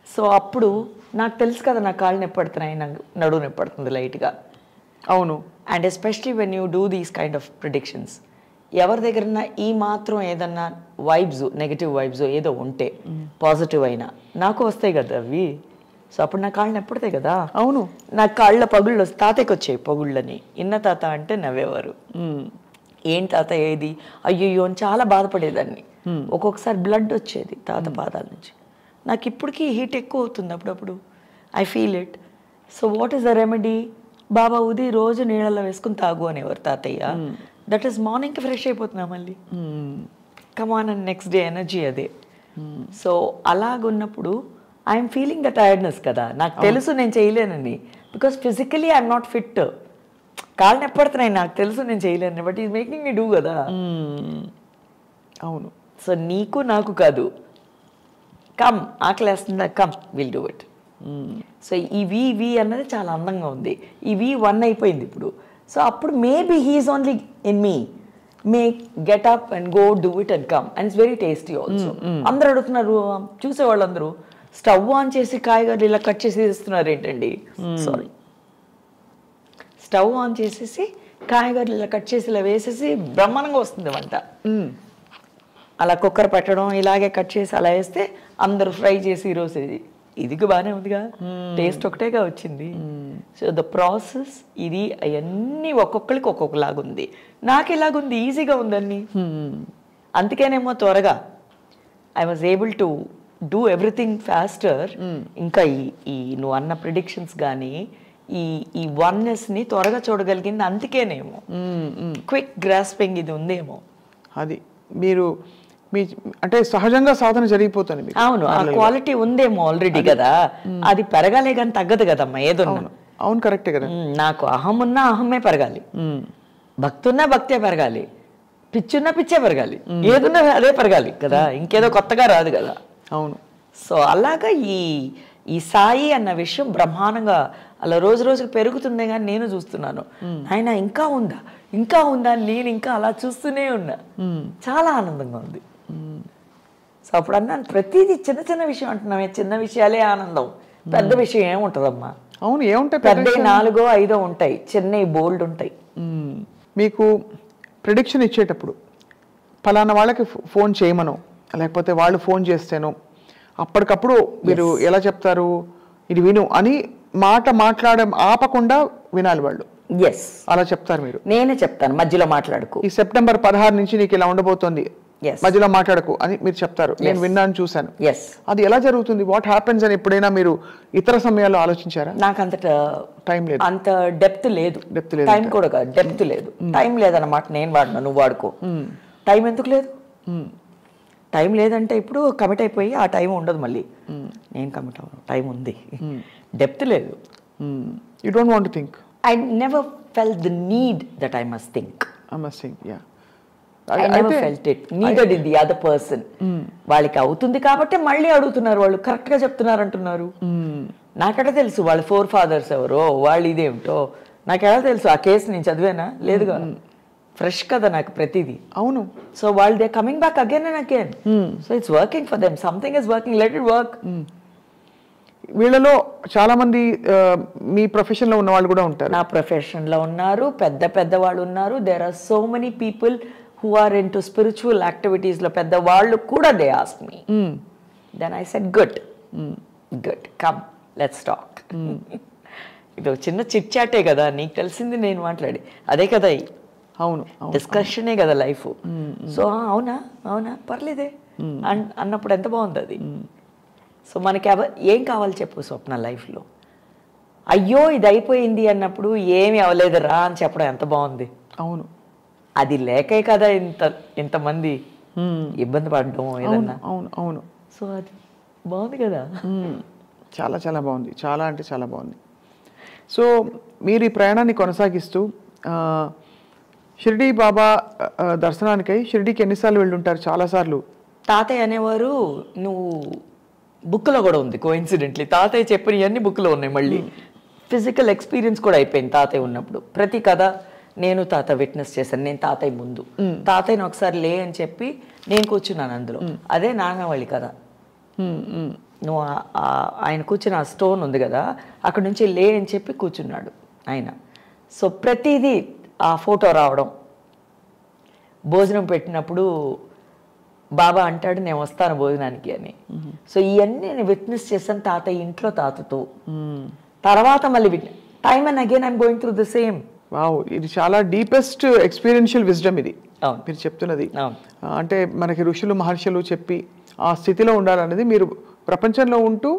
సో అప్పుడు నాకు తెలుసు కదా నా కాళ్ళు నొప్పి పడుతున్నాయి, నాకు నడువు నొప్పి పడుతుంది లైట్గా. అవును. And especially when you do these kind of predictions, ఎవరి దగ్గరన్నా ఈ మాత్రం ఏదన్నా వైబ్స్, నెగిటివ్ వైబ్స్ ఏదో ఉంటే పాజిటివ్ అయినా నాకు వస్తాయి కదా అవి. సో అప్పుడు నా కాళ్ళు నొప్పుడతాయి కదా. అవును. నా కాళ్ళ పగుళ్ళు తాతయ్యకి వచ్చాయి పగుళ్ళని. ఇన్న తాత అంటే నవ్వేవారు. ఏం తాత ఏది, అయ్యయ్యో అని చాలా బాధపడేదాన్ని. ఒక్కొక్కసారి బ్లడ్ వచ్చేది తాత పాదాల నుంచి. నాకు ఇప్పటికీ హీట్ ఎక్కువ అవుతుంది అప్పుడప్పుడు. I feel it. So what is the remedy? Baba ఉది రోజు నీళ్ళలో వేసుకుని తాగు అనేవారు తాతయ్య. దట్ ఈస్ మార్నింగ్కి ఫ్రెష్ అయిపోతున్నా మళ్ళీ. Come on and next day energy అదే. సో అలాగున్నప్పుడు ఐఎమ్ ఫీలింగ్ ద టైర్డ్నెస్ కదా. నాకు తెలుసు నేను చేయలేనని, because physically I'm not fit. కాళ్ళు నెప్పడుతున్నాయి, నాకు తెలుసు నేను చేయలేను, but is making me do కదా. అవును. సో నీకు నాకు కాదు, కమ్ ఆకలేస్తుందా, come will do it. So ఈ వి అన్నది చాలా అందంగా ఉంది. ఈ V1 అయిపోయింది ఇప్పుడు. సో అప్పుడు maybe he's only in me, may get up and go do it and come. And it's very tasty also. అందరూ అడుగుతున్నారు, చూసేవాళ్ళందరూ స్టవ్ ఆన్ చేసి కాయగూరలు ఇలా కట్ చేసి ఇస్తున్నారు ఏంటండి. సారీ, స్టవ్ ఆన్ చేసేసి కాయగూరలు ఇలా కట్ చేసి ఇలా వేసేసి బ్రహ్మాండంగా వస్తుంది వంట. అలా కుక్కర్ పెట్టడం, ఇలాగే కట్ చేసి అలా వేస్తే అందరూ ఫ్రై చేసి ఈరోజు ఇదిగా బాగానే ఉందిగా, టేస్ట్ ఒకటేగా వచ్చింది. సో ద ప్రాసెస్ ఇది అవన్నీ ఒక్కొక్కరికి ఒక్కొక్కలాగా ఉంది. నాకు ఎలాగుంది, ఈజీగా ఉందని. అందుకేనేమో త్వరగా I was able to do everything faster. ఇంకా ఈ నువ్వు అన్న ప్రిడిక్షన్స్ కానీ ఈ వన్నెస్ని త్వరగా చూడగలిగింది అందుకేనేమో. క్విక్ గ్రాస్పింగ్ ఇది ఉందేమో. అది మీరు మీ అంటే సహజంగా సాధన జరిగిపోతుంది. అవును, ఆ క్వాలిటీ ఉందేమో ఆల్రెడీ కదా. అది పెరగాలే కానీ తగ్గదు కదమ్మా ఏదన్నా. అవును, కరెక్టే కదా. నాకు అహం ఉన్నా అహమే పెరగాలి, భక్తి ఉన్నా భక్తే పెరగాలి, పిచ్చున్నా పిచ్చే పెరగాలి, ఏదున్నా అదే పెరగాలి కదా. ఇంకేదో కొత్తగా రాదు కదా. అవును. సో అలాగా ఈ సాయి అన్న విషయం బ్రహ్మాండంగా అలా రోజు రోజుకు పెరుగుతుందే కానీ నేను చూస్తున్నాను. ఆయన ఇంకా ఉందా ఇంకా ఉందా, నేను ఇంకా అలా చూస్తూనే ఉన్నా. చాలా ఆనందంగా ఉంది. సో అప్పుడు అన్నాను, ప్రతిదీ చిన్న చిన్న విషయం అంటున్నామే, చిన్న విషయాలే ఆనందం, పెద్ద విషయం ఏముంటుందమ్మా. అవును, ఏముంటాయి, పెద్ద 4 5 ఉంటాయి, చిన్నవి బోల్డ్ ఉంటాయి. మీకు ప్రిడిక్షన్ ఇచ్చేటప్పుడు ఫలానా వాళ్ళకి ఫోన్ చేయమను, లేకపోతే వాళ్ళు ఫోన్ చేస్తేనో అప్పటికప్పుడు మీరు ఎలా చెప్తారు, ఇది విను అని మాట్లాడడం ఆపకుండా వినాలి వాళ్ళు. ఎస్, అలా చెప్తారు మీరు. నేనే చెప్తాను, మధ్యలో మాట్లాడుకు, ఈ సెప్టెంబర్ 16 నుంచి నీకు ఇలా ఉండబోతోంది, మధ్యలో మాట్లాడకు అని మీరు చెప్తారు. నేను విన్నాను, చూశాను. అది ఎలా జరుగుతుంది, వాట్ హ్యాపెన్స్ అని ఎప్పుడైనా మీరు ఇతర సమయాల్లో ఆలోచించారా? నాకు అంత టైం లేదు, అంత డెప్త్ లేదు, టైం కూడా కాదు, డెప్త్ లేదు. టైం లేదన్నమాట. నేను వాడినా, నువ్వు వాడుకో. టైం ఎందుకు లేదు? టైం లేదంటే ఇప్పుడు కమిట్ అయిపోయి ఆ టైం ఉండదు మళ్ళీ. నేను కమిట్ అవ్వను, టైం ఉంది. డెప్త్ లేదు. You don't want to think. I never felt the need that I must think. Yeah. I never felt it. Neither did the other person. వాళ్ళకి అవుతుంది కాబట్టి మళ్ళీ అడుగుతున్నారు, వాళ్ళు కరెక్ట్గా చెప్తున్నారు అంటున్నారు. నాకట తెలుసు వాళ్ళ 4 fathers ఎవరో, వాళ్ళు ఇదేమిటో. నాకు ఎలా తెలుసు ఆ కేసు నేను చదివానా లేదుగా, ఫ్రెష్ కదా నాకు ప్రతిదీ. అవును. సో వాళ్ళు they coming back again and again. So it's working for them, something is working, let it work. వీళ్ళలో చాలా మంది మీ ప్రొఫెషన్ లో ఉన్న వాళ్ళు కూడా ఉంటారు. నా ప్రొఫెషన్ లో ఉన్నారు, పెద్ద పెద్ద వాళ్ళు ఉన్నారు. There are so many people who are into spiritual activities లో పెద్ద వాళ్ళు కూడా they ask me. Then I said good, come let's talk. ఇది ఒక చిన్న చిట్ చాటే కదా, నీకు తెలిసింది నేను మాట్లాడి అదే కదా. అవును, డిస్కషనే కదా లైఫ్. సో అవునా అవునా పర్లేదే అన్నప్పుడు ఎంత బాగుంది అది. సో మనకి ఏం కావాలి చెప్పు స్వప్న లైఫ్లో? అయ్యో ఇది అయిపోయింది అన్నప్పుడు ఏమి అవ్వలేదురా అని చెప్పడం ఎంత బాగుంది. అవును, అది లేకే కదా ఇంతమంది ఇబ్బంది పడడం ఏదన్నా. అవును అవును. సో అది బాగుంది కదా. చాలా చాలా బాగుంది, చాలా అంటే చాలా బాగుంది. సో మీరు ఈ ప్రయాణాన్ని కొనసాగిస్తూ షిరిడి బాబా దర్శనానికై షిరిడికి ఎన్నిసార్లు వెళ్ళుంటారు? చాలాసార్లు. తాతయ్య అనేవారు, నువ్వు బుక్లో కూడా ఉంది కోఇన్సిడెంట్లీ, తాతయ్య చెప్పిన అన్ని బుక్లో ఉన్నాయి. మళ్ళీ ఫిజికల్ ఎక్స్పీరియన్స్ కూడా అయిపోయింది తాతయ్య ఉన్నప్పుడు. ప్రతి కథ నేను తాత విట్నెస్ చేశాను. నేను తాతయ్య ముందు, తాతయ్యని ఒకసారి లే అని చెప్పి నేను కూర్చున్నాను అందులో. అదే నాగవళి కథ. నువ్వు ఆయన కూర్చున్న ఆ స్టోన్ ఉంది కదా, అక్కడ నుంచి లే అని చెప్పి కూర్చున్నాడు ఆయన. సో ప్రతిదీ ఆ ఫోటో రావడం, భోజనం పెట్టినప్పుడు బాబా అంటాడు నేను వస్తాను భోజనానికి అని. సో ఇవన్నీ నేను విట్నెస్ చేశాను తాతయ్య ఇంట్లో తాతతో. తర్వాత మళ్ళీ time and again I'm going through the same. Wow, ఇది చాలా డీపెస్ట్ ఎక్స్పీరియన్షియల్ విజ్డమ్ ఇది మీరు చెప్తున్నది. అంటే మనకి ఋషులు మహర్షులు చెప్పి ఆ స్థితిలో ఉండాలనేది మీరు ప్రపంచంలో ఉంటూ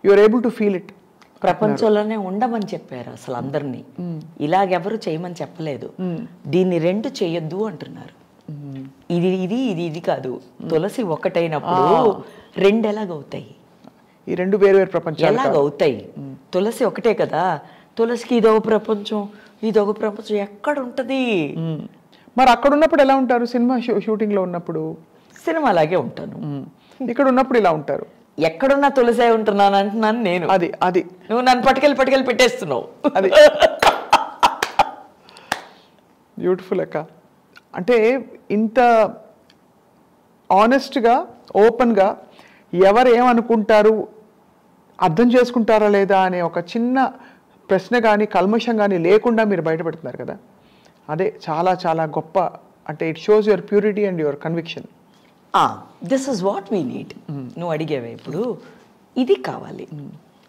you are able to feel it. ప్రపంచంలోనే ఉండమని చెప్పారు అసలు అందరినీ. ఇలాగెవరు చేయమని చెప్పలేదు. దీన్ని రెండు చేయొద్దు అంటున్నారు. ఇది ఇది ఇది ఇది కాదు. తులసి ఒకటైనప్పుడు రెండు ఎలాగవుతాయి? ఈ రెండు వేరు వేరు ప్రపంచాలు ఎలాగవుతాయి? తులసి ఒకటే కదా. తులసికి ఇదొక ప్రపంచం, ఇదొక ప్రపంచం ఎక్కడ ఉంటది? మరి అక్కడ ఉన్నప్పుడు ఎలా ఉంటారు? సినిమా షూటింగ్ లో ఉన్నప్పుడు సినిమా అలాగే ఉంటాను. ఇక్కడ ఉన్నప్పుడు ఇలా ఉంటారు. ఎక్కడున్నా తులసే ఉంటున్నాను అంటున్నాను నేను. అది అది నువ్వు నన్ను పట్టుకెళ్ళి పెట్టేస్తున్నావు. అది బ్యూటిఫుల్ అక్క. అంటే ఇంత ఆనెస్ట్గా ఓపెన్గా ఎవరు ఏమనుకుంటారు, అర్థం చేసుకుంటారా లేదా అనే ఒక చిన్న ప్రశ్న కానీ కల్మషం కానీ లేకుండా మీరు బయటపెడుతున్నారు కదా, అదే చాలా చాలా గొప్ప. అంటే it shows your purity and your conviction. This is what we need. నువ్వు అడిగేవే ఇప్పుడు ఇది కావాలి.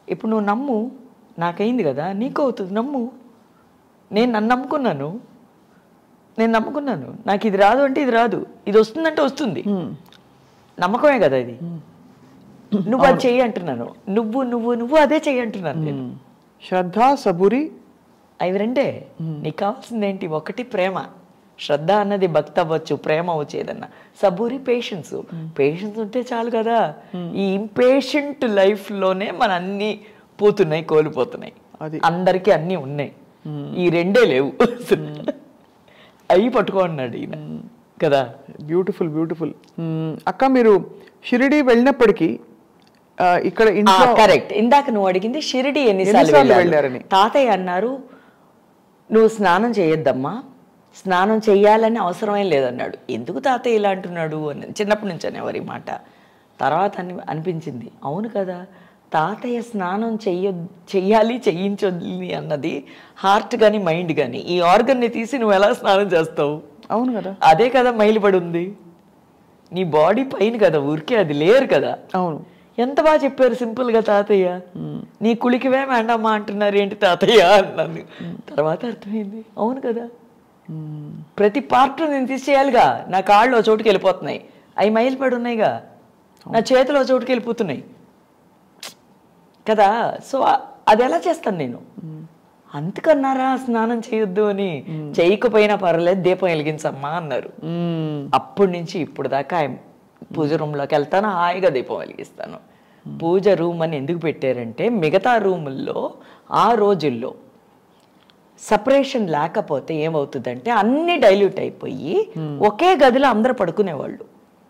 ఇప్పుడు నువ్వు నమ్ము, నాకైంది కదా, నీకు అవుతుంది. నమ్ము. నేను నన్ను నమ్ముకున్నాను, నాకు ఇది రాదు అంటే ఇది రాదు, ఇది వస్తుందంటే వస్తుంది. నమ్మకమే కదా ఇది. నువ్వు అది చెయ్యి అంటున్నాను, నువ్వు నువ్వు నువ్వు అదే చెయ్యి అంటున్నాను నేను. శ్రద్ధ, సబూరి, అవి రెండే. నీకు కావాల్సింది ఏంటి? ఒకటి ప్రేమ. శ్రద్ధ అన్నది భక్తి అవ్వచ్చు, ప్రేమ అవ్వచ్చు, ఏదన్నా. సబూరి పేషెన్స్. పేషెన్స్ ఉంటే చాలు కదా. ఈ ఇంపేషెంట్ లైఫ్లోనే మన అన్ని పోతున్నాయి, కోల్పోతున్నాయి. అందరికీ అన్నీ ఉన్నాయి, ఈ రెండే లేవు. అవి పట్టుకోన్నాడు ఈయన కదా. Beautiful beautiful. అక్క మీరు షిరిడి వెళ్ళినప్పటికీ ఇక్కడ కరెక్ట్, ఇందాక నువ్వు అడిగింది షిరిడి ఎన్నిసార్లు వెళ్ళారని. తాతయ్య అన్నారు నువ్వు స్నానం చేయొద్దమ్మా, స్నానం చెయ్యాలని అవసరమేం లేదన్నాడు. ఎందుకు తాతయ్య ఇలా అంటున్నాడు అని చిన్నప్పటి నుంచి అనేవారు ఈ మాట. తర్వాత అనిపించింది అవును కదా, తాతయ్య స్నానం చెయ్యాలి చెయ్యించొద్దు అన్నది హార్ట్ కానీ మైండ్ కానీ. ఈ ఆర్గన్ని తీసి నువ్వు ఎలా స్నానం చేస్తావు? అవును కదా, అదే కదా మైలుపడి ఉంది నీ బాడీ పైన కదా, ఊరికే అది లేరు కదా. అవును, ఎంత బాగా చెప్పారు సింపుల్ గా తాతయ్య. నీ కులికివే మేండమ్మా అంటున్నారు ఏంటి తాతయ్య అన్నాను. తర్వాత అర్థమైంది అవును కదా, ప్రతి పార్ట్ నేను తీసేయాలిగా. నా కాళ్ళు ఒక చోటుకి వెళ్ళిపోతున్నాయి, అవి మైలుపడి ఉన్నాయిగా. నా చేతులు ఒక చోటుకి వెళ్ళిపోతున్నాయి కదా. సో అది ఎలా చేస్తాను నేను? అందుకన్నారా స్నానం చేయొద్దు అని. చేయకపోయినా పర్వాలేదు, దీపం వెలిగించమ్మా అన్నారు. అప్పటి నుంచి ఇప్పుడు దాకా పూజ రూమ్లోకి వెళ్తాను, హాయిగా దీపం వెలిగిస్తాను. పూజ రూమ్ అని ఎందుకు పెట్టారంటే మిగతా రూముల్లో ఆ రోజుల్లో సపరేషన్ లేకపోతే ఏమవుతుందంటే అన్ని డైల్యూట్ అయిపోయి ఒకే గదిలో అందరూ పడుకునేవాళ్ళు.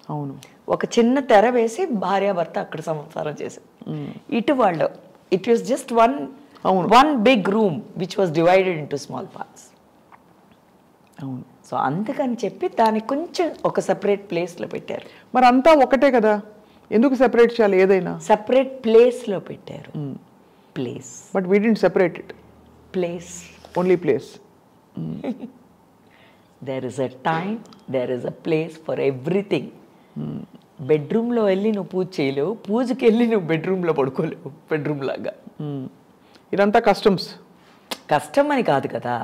అవును, ఒక చిన్న తెర వేసి భార్యాభర్త అక్కడ సంసారం చేశారు. ఇటు వాళ్ళు it was just one one big room which was divided into small parts. అవును. సో అందుకని చెప్పి దానికి కొంచెం ఒక సెపరేట్ ప్లేస్లో పెట్టారు. మరి అంతా ఒకటే కదా, ఎందుకు సెపరేట్ చేయాలి ఏదైనా? సెపరేట్ ప్లేస్లో పెట్టారు. Place. But we didn't separate it. Place. Only place. There is a time, there is a place for everything. బెడ్రూమ్లో వెళ్ళి నువ్వు పూజ చేయలేవు, పూజకి వెళ్ళి నువ్వు బెడ్రూమ్లో పడుకోలేవు. బెడ్రూమ్ లాగా ఇదంతా కస్టమ్స్. కష్టం అని కాదు కదా,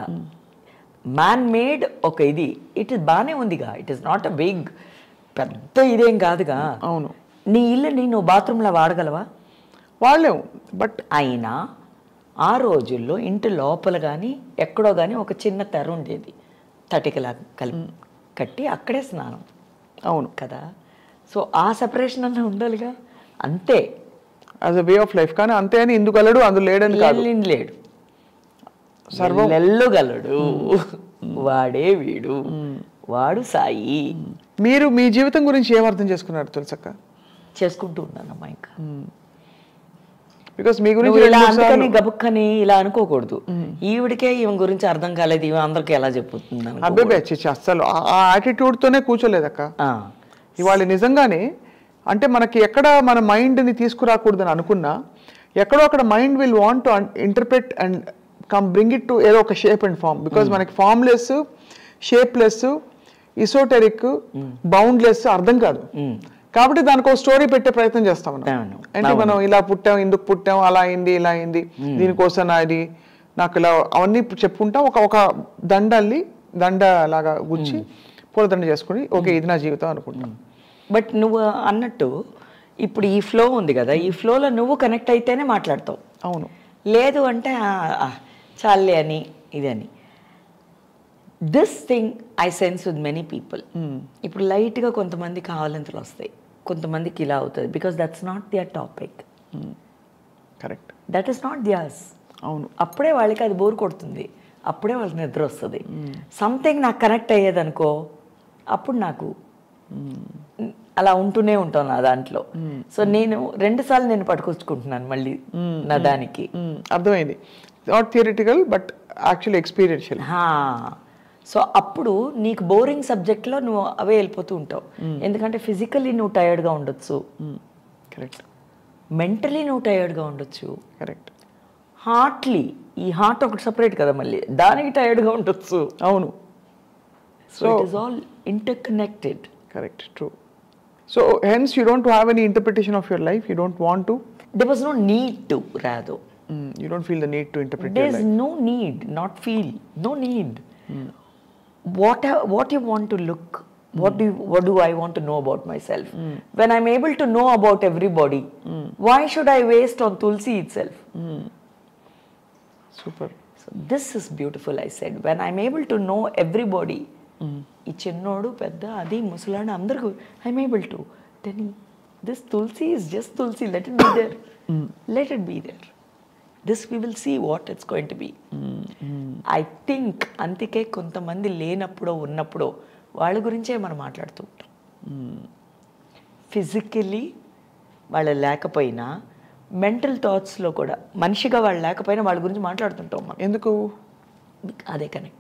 మ్యాన్ మేడ్ ఒక ఇది. ఇట్ ఇస్ బాగానే ఉందిగా, it is not a big పెద్ద ఇదేం కాదుగా. అవును. నీ ఇల్లుని నువ్వు బాత్రూంలో వాడగలవా? వాళ్ళేవు. బట్ అయినా ఆ రోజుల్లో ఇంటి లోపల కానీ ఎక్కడో కానీ ఒక చిన్న తెర ఉండేది, తటికలా కట్టి అక్కడే స్నానం. అవును కదా. సో ఆ సెపరేషన్ అన్న ఉండాలిగా, అంతే. As a way of life. కానీ అంతే అని ఇందుకు వెళ్ళడు, అందులో లేడని కాదు. లేడు, సర్వెల్లగలడు, వాడే వీడు, వాడు సాయి. మీరు మీ జీవితం గురించి ఏం అర్థం చేసుకున్నారు తులసక్క? చేసుకుంటూ ఉన్నానమ్మా. ఇంకా బికాస్ మీ గురించి ఇలా అందుకని గబుక్కని ఇలా అనుకోకూడదు. ఈవిడికే ఈమె గురించి అర్థం కాలేదు, ఈమె అందరికి ఎలా చెప్పుతుంది? అబ్బాయి అస్సలు ఆ యాటిట్యూడ్ తోనే కూర్చోలేదక్క. ఇవాళ నిజంగానే అంటే మనకి ఎక్కడ మన మైండ్ని తీసుకురాకూడదని అనుకున్నా, ఎక్కడో అక్కడ mind will want to interpret and bring it to ఏదో ఒక షేప్ అండ్ ఫామ్. బికాజ్ మనకి ఫామ్లెస్, షేప్లెస్, ఇసోటెరిక్, బౌండ్లెస్ అర్థం కాదు. కాబట్టి దానికి ఒక స్టోరీ పెట్టే ప్రయత్నం చేస్తాం మనం. అంటే మనం ఇలా పుట్టాం, ఎందుకు పుట్టాం, అలా అయింది, ఇలా అయింది, దీనికోసం నాది నాకు ఇలా అవన్నీ చెప్పుకుంటాం. ఒక దండ లాగా గుచ్చి పూలదండ చేసుకుని ఓకే ఇది నా జీవితం అనుకుంటాం. బట్ నువ్వు అన్నట్టు ఇప్పుడు ఈ ఫ్లో ఉంది కదా, ఈ ఫ్లోలో నువ్వు కనెక్ట్ అయితేనే మాట్లాడతావు. అవును. లేదు అంటే చాలే అని ఇదని. This thing I sense with many people. ఇప్పుడు లైట్గా కొంతమంది కావాలంతలు వస్తాయి, కొంతమందికి ఇలా అవుతుంది. Because that's not their topic. Correct. That is not theirs. అవును. అప్పుడే వాళ్ళకి అది బోర్ కొడుతుంది, అప్పుడే వాళ్ళకి నిద్ర వస్తుంది. సంథింగ్ నాకు కనెక్ట్ అయ్యేదనుకో, అప్పుడు నాకు అలా ఉంటూనే ఉంటాను నా దాంట్లో. సో నేను 2 సార్లు నేను పట్టుకొచ్చుకుంటున్నాను మళ్ళీ నా దానికి. అర్థమైంది. Not theoretical but actually experiential. So అప్పుడు నీకు బోరింగ్ సబ్జెక్ట్లో నువ్వు అవే వెళ్ళిపోతూ ఉంటావు. ఎందుకంటే ఫిజికల్లీ నువ్వు టైర్డ్గా ఉండొచ్చు, కరెక్ట్. మెంటలీ నువ్వు టైర్డ్గా ఉండొచ్చు, కరెక్ట్. హార్ట్లీ, ఈ హార్ట్ ఒకటి సపరేట్ కదా, మళ్ళీ దానికి టైర్డ్గా ఉండొచ్చు. అవును. So it is all interconnected. Correct, true. So hence you don't have any interpretation of your life, you don't want to? There was no need to, rather. You don't feel the need to interpret There your life? is no need, not feel, no need. What you want to look, what do I want to know about myself? When I'm able to know about everybody, why should I waste on Tulsi itself? Super. So this is beautiful, I said. When I'm able to know everybody, ఈ చిన్నోడు పెద్ద అది ముసలాడు అందరికీ I'm able to, then this tulsi is just tulsi, let it be there, let it be there. This we will see what it's going to be. I think అందుకే కొంతమంది లేనప్పుడో ఉన్నప్పుడో వాళ్ళ గురించే మనం మాట్లాడుతూ ఉంటాం. ఫిజికలీ వాళ్ళు లేకపోయినా మెంటల్ థాట్స్లో కూడా మనిషిగా వాళ్ళు లేకపోయినా వాళ్ళ గురించి మాట్లాడుతుంటాం మనం. ఎందుకు? అదే కనెక్ట్.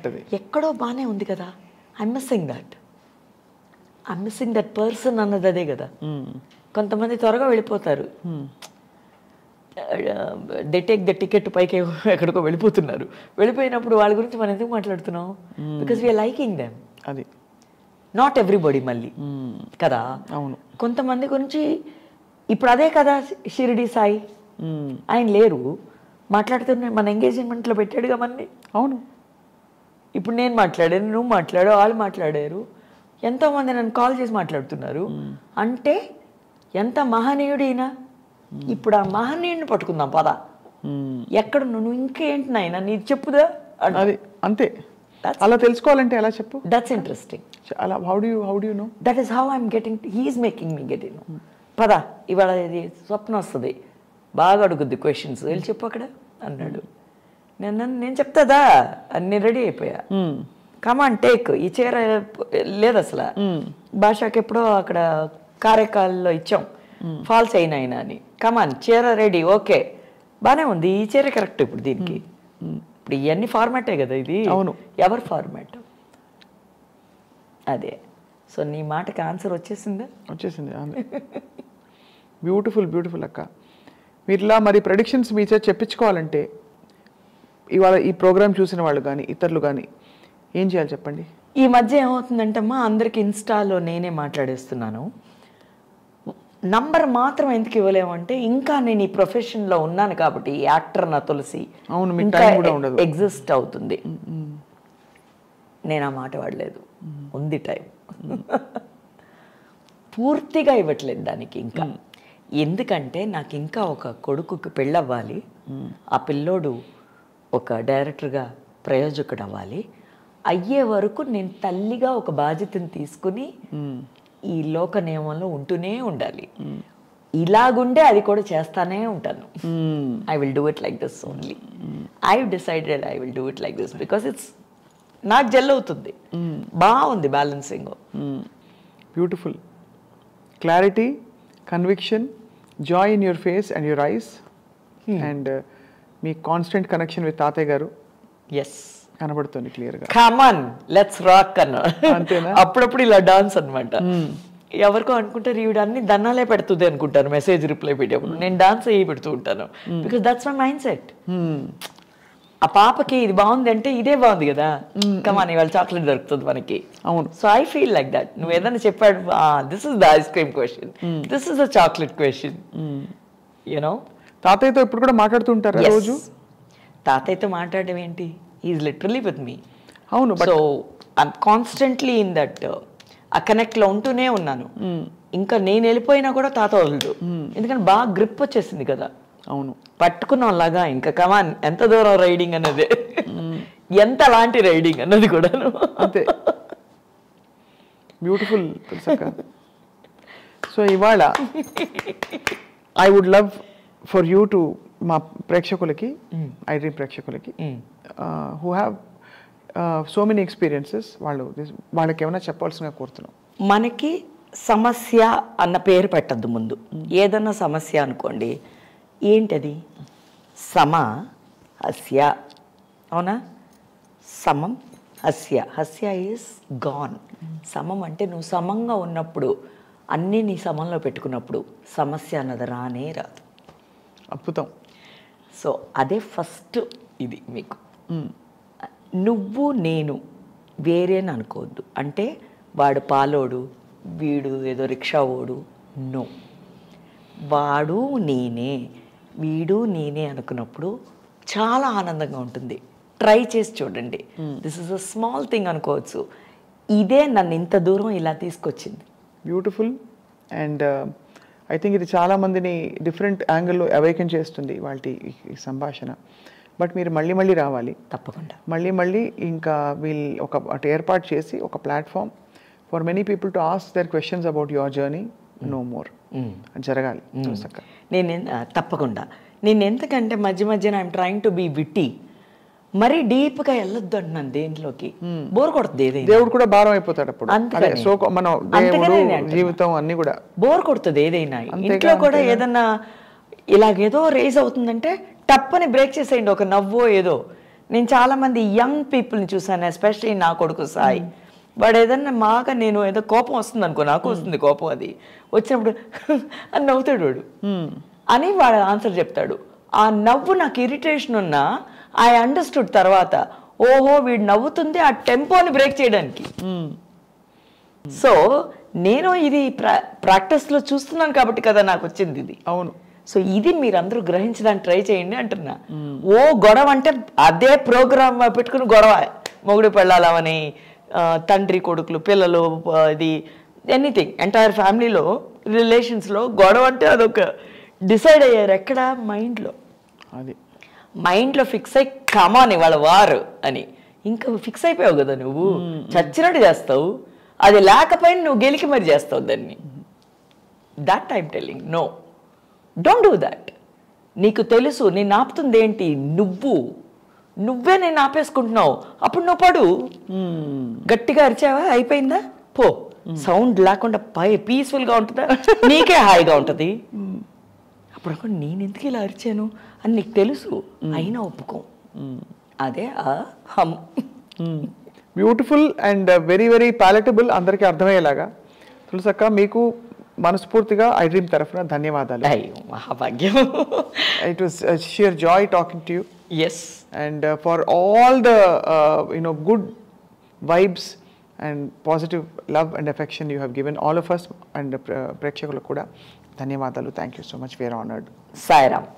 అది ఎక్కడో బాగానే ఉంది కదా, ఐఎమ్ మిస్సింగ్ దట్ పర్సన్ అన్నది అదే కదా. కొంతమంది త్వరగా వెళ్ళిపోతారు, దే టేక్ ద టికెట్ పైకి ఎక్కడికో వెళ్ళిపోయినప్పుడు వాళ్ళ గురించి మనం ఎందుకు మాట్లాడుతున్నాం? Because we're liking them. అది నాట్ ఎవ్రీబడి మళ్ళీ కదా. అవును. కొంతమంది గురించి ఇప్పుడు అదే కదా షిరిడి సాయి, ఆయన లేరు, మాట్లాడుతున్నా మన ఎంగేజ్మెంట్లో పెట్టాడుగా మన్ని. అవును. ఇప్పుడు నేను మాట్లాడాను, నువ్వు మాట్లాడు, వాళ్ళు మాట్లాడారు, ఎంతోమంది నన్ను కాల్ చేసి మాట్లాడుతున్నారు. అంటే ఎంత మహనీయుడైనా. ఇప్పుడు ఆ మహనీయుడిని పట్టుకుందాం పద. ఎక్కడ నువ్వు ఇంకేంటి నాయన నీ చెప్పుదా? అది అంతే. అలా తెలుసుకోవాలంటే ఎలా చెప్పు? That's interesting. అలా how do you know? That is how I'm getting, he's making me get in. పద ఇవాళ ఇది స్వప్నం వస్తుంది, బాగా అడుగుద్ది క్వశ్చన్స్, వెళ్ళి చెప్పు అక్కడ అన్నాడు. నేను చెప్తాదా అన్ని రెడీ అయిపోయా. కమాన్ టేక్, ఈ చీర లేదు అసలు, భాషకి ఎప్పుడో అక్కడ కారైకాల్లో ఇచ్చాం, ఫాల్స్ అయినా అని. కమాన్ చీర రెడీ, ఓకే బానే ఉంది, ఈ చీర కరెక్ట్ ఇప్పుడు దీనికి. ఇప్పుడు ఇవన్నీ ఫార్మాటే కదా ఇది. అవును. ఎవరు ఫార్మాట్ అదే. సో నీ మాటకి ఆన్సర్ వచ్చేసిందా? వచ్చేసింది. బ్యూటిఫుల్ బ్యూటిఫుల్ అక్క. మీరు ఇలా మరి ప్రెడిక్షన్స్ మీ చేత చెప్పించుకోవాలంటే ఇవాళ ఈ ప్రోగ్రామ్ చూసిన వాళ్ళు కానీ ఇతరులు కానీ ఏం చేయాలి చెప్పండి? ఈ మధ్య ఏమవుతుందంటమ్మా, అందరికి ఇన్స్టాలో నేనే మాట్లాడేస్తున్నాను. నంబర్ మాత్రం ఎందుకు ఇవ్వలేమంటే, ఇంకా నేను ఈ ప్రొఫెషన్లో ఉన్నాను కాబట్టి, యాక్టర్ నా తులసి ఇంకా ఎగ్జిస్ట్ అవుతుంది. నేను ఆ మాట వాడలేదు, ఉంది టైం. పూర్తిగా ఇవ్వట్లేదు దానికి ఇంకా. ఎందుకంటే నాకు ఇంకా ఒక కొడుకుకి పెళ్ళవ్వాలి, ఆ పిల్లోడు ఒక డైరెక్టర్గా ప్రయోజకుడు అవ్వాలి. అయ్యే వరకు నేను తల్లిగా ఒక బాధ్యతను తీసుకుని ఈ లోక నియమంలో ఉంటూనే ఉండాలి. ఇలాగుండే అది కూడా చేస్తానే ఉంటాను. I will do it like this only. I decided I will do it like this because it's నాకు జెల్ అవుతుంది. బాగుంది balancing. Beautiful. Clarity, conviction, Joy in your face and your eyes, and me constant connection with తాతయ్య గారు yes కనబడుతుంది క్లియర్గా. Come on let's rock అన్న. అంతేనా? అప్పుడప్పుడు ఇలా డాన్స్ అనమాట. ఎవరికో అనుకుంటారు ఈవిడ అన్ని దన్నాలే పెడుతుంది అనుకుంటాను మెసేజ్ రిప్లై పెట్టేప్పుడు. నేను డాన్స్ అయ్యి పెడుతూ ఉంటాను because that's my mind set. ఆ పాపకి ఇది బాగుంది అంటే ఇదే బాగుంది కదా, కమాన్ ఇవాళ చాక్లెట్ దొరుకుతుంది మనకి. అవును. So I feel like that. నువ్వు ఏదైనా చెప్పాడు, this is the ice cream question, this is the chocolate question. You know తాతయ్యతో ఇప్పుడు కూడా మాట్లాడుతూ ఉంటారు రోజు? తాతయ్యతో మాట్లాడడం ఏంటి, ఈజ్ లిటరలీ విత్ మీ. అవును. So I'm constantly in that ఆ కనెక్ట్లో ఉంటూనే ఉన్నాను. ఇంకా నేను వెళ్ళిపోయినా కూడా తాత వదలడు, ఎందుకంటే బాగా గ్రిప్ వచ్చేసింది కదా. అవును. పట్టుకున్నాం లాగా ఇంకా కమాన్ ఎంత దూరం రైడింగ్ అన్నది, ఎంత లాంటి రైడింగ్ అన్నది కూడా అంతే. బ్యూటిఫుల్ తెలుసక్క. సో ఇవాళ I would love for you to మా ప్రేక్షకులకి, ఐ డ్రీమ్ ప్రేక్షకులకి who have so many experiences, వాళ్ళకి ఏమైనా చెప్పాల్సిందిగా కోరుతున్నాం. మనకి సమస్య అన్న పేరు పెట్టద్దు ముందు. ఏదన్నా సమస్య అనుకోండి, ఏంటది? సమ హస్య, అవునా? సమం హస్య, హస్య ఈజ్ గాన్. సమం అంటే నువ్వు సమంగా ఉన్నప్పుడు, అన్నీ నీ సమంలో పెట్టుకున్నప్పుడు సమస్య అన్నది రానే రాదు. అద్భుతం. సో అదే ఫస్ట్ ఇది మీకు. నువ్వు నేను వేరేని అనుకోవద్దు. అంటే వాడు పాలోడు, వీడు ఏదో రిక్షా ఓడు, నో. వాడు నేనే, వీడు నేనే అనుకున్నప్పుడు చాలా ఆనందంగా ఉంటుంది. ట్రై చేసి చూడండి. This is a small thing అనుకోవచ్చు, ఇదే నన్ను ఇంత దూరం ఇలా తీసుకొచ్చింది. బ్యూటిఫుల్. అండ్ ఐ థింక్ ఇది చాలామందిని డిఫరెంట్ యాంగిల్లో అవేకన్ చేస్తుంది వాటి ఈ సంభాషణ. బట్ మీరు మళ్ళీ మళ్ళీ రావాలి తప్పకుండా. మళ్ళీ ఇంకా వీళ్ళు ఒకటి ఏర్పాటు చేసి ఒక platform for many people to ask their questions about your journey, no more జరగాలి. నేను తప్పకుండా. నేను ఎందుకంటే మధ్య మధ్యన I'm trying to be witty, మరీ డీప్గా వెళ్ళొద్దు అంటున్నాను దేంట్లోకి. బోర్ కొడుతుంది ఏదైనా. దేవుడు కూడా భారం అయిపోతాడు అప్పుడు. మనం జీవితం అన్ని కూడా బోర్ కొడుతుంది ఏదైనా. ఇంట్లో కూడా ఏదన్నా ఇలాగేదో రేజ్ అవుతుందంటే టప్పని బ్రేక్ చేసేయండి, ఒక నవ్వో ఏదో. నేను చాలా మంది యంగ్ పీపుల్ని చూసాను, ఎస్పెషల్లీ నా కొడుకు సాయి. వాడు ఏదన్నా మాగా నేను ఏదో కోపం వస్తుంది అనుకో, నాకు వస్తుంది కోపం, అది వచ్చినప్పుడు అని నవ్వుతాడు వాడు అని వాడు ఆన్సర్ చెప్తాడు. ఆ నవ్వు నాకు ఇరిటేషన్ ఉన్నా ఐ అండర్స్టూడ్ తర్వాత, ఓహో వీడు నవ్వుతుంది ఆ టెంపోని బ్రేక్ చేయడానికి. సో నేను ఇది ప్రాక్టీస్లో చూస్తున్నాను కాబట్టి కదా నాకు వచ్చింది ఇది. అవును. సో ఇది మీరందరూ గ్రహించడానికి ట్రై చేయండి అంటున్నా. ఓ గొడవ అంటే అదే ప్రోగ్రామ్ పెట్టుకుని గొడవ, మొగుడు పెళ్ళాలని, తండ్రి కొడుకులు, పిల్లలు, ఇది ఎనీథింగ్ ఎంటైర్ ఫ్యామిలీలో రిలేషన్స్లో గొడవ అంటే అదొక డిసైడ్ అయ్యారు ఎక్కడ, మైండ్లో. అది మైండ్లో ఫిక్స్ అయ్యి కమాన్ ఇవాళ వారు అని ఇంకా ఫిక్స్ అయిపోయావు కదా నువ్వు, చచ్చినట్టు చేస్తావు. అది లేకపోయినా నువ్వు గెలికి మరి చేస్తావు దాన్ని. That I'm telling, no, don't do that. నీకు తెలుసు నేను ఆపుతుంది ఏంటి, నువ్వే నేను ఆపేసుకుంటున్నావు. అప్పుడు నువ్వు పడు, గట్టిగా అరిచావా అయిపోయిందా, పో. సౌండ్ లేకుండా పీస్ఫుల్గా ఉంటుందా, నీకే హాయిగా ఉంటుంది. అప్పుడు అనుకో నేను ఎందుకు ఇలా అరిచాను అని నీకు తెలుసు, అయినా ఒప్పుకోం. అదే హమ్. Beautiful and very very palatable, అందరికీ అర్థమయ్యేలాగా. తులసక్క, మీకు మనస్ఫూర్తిగా ఐ డ్రీమ్ తరఫున ధన్యవాదాలు. అయ్యో మహాభాగ్యం. It was sheer joy talking to you. Yes. And for all the good vibes and positive love and affection you have given all of us and ప్రేక్షకులకు కూడా ధన్యవాదాలు. Thank you so much. We are honored. Sairam.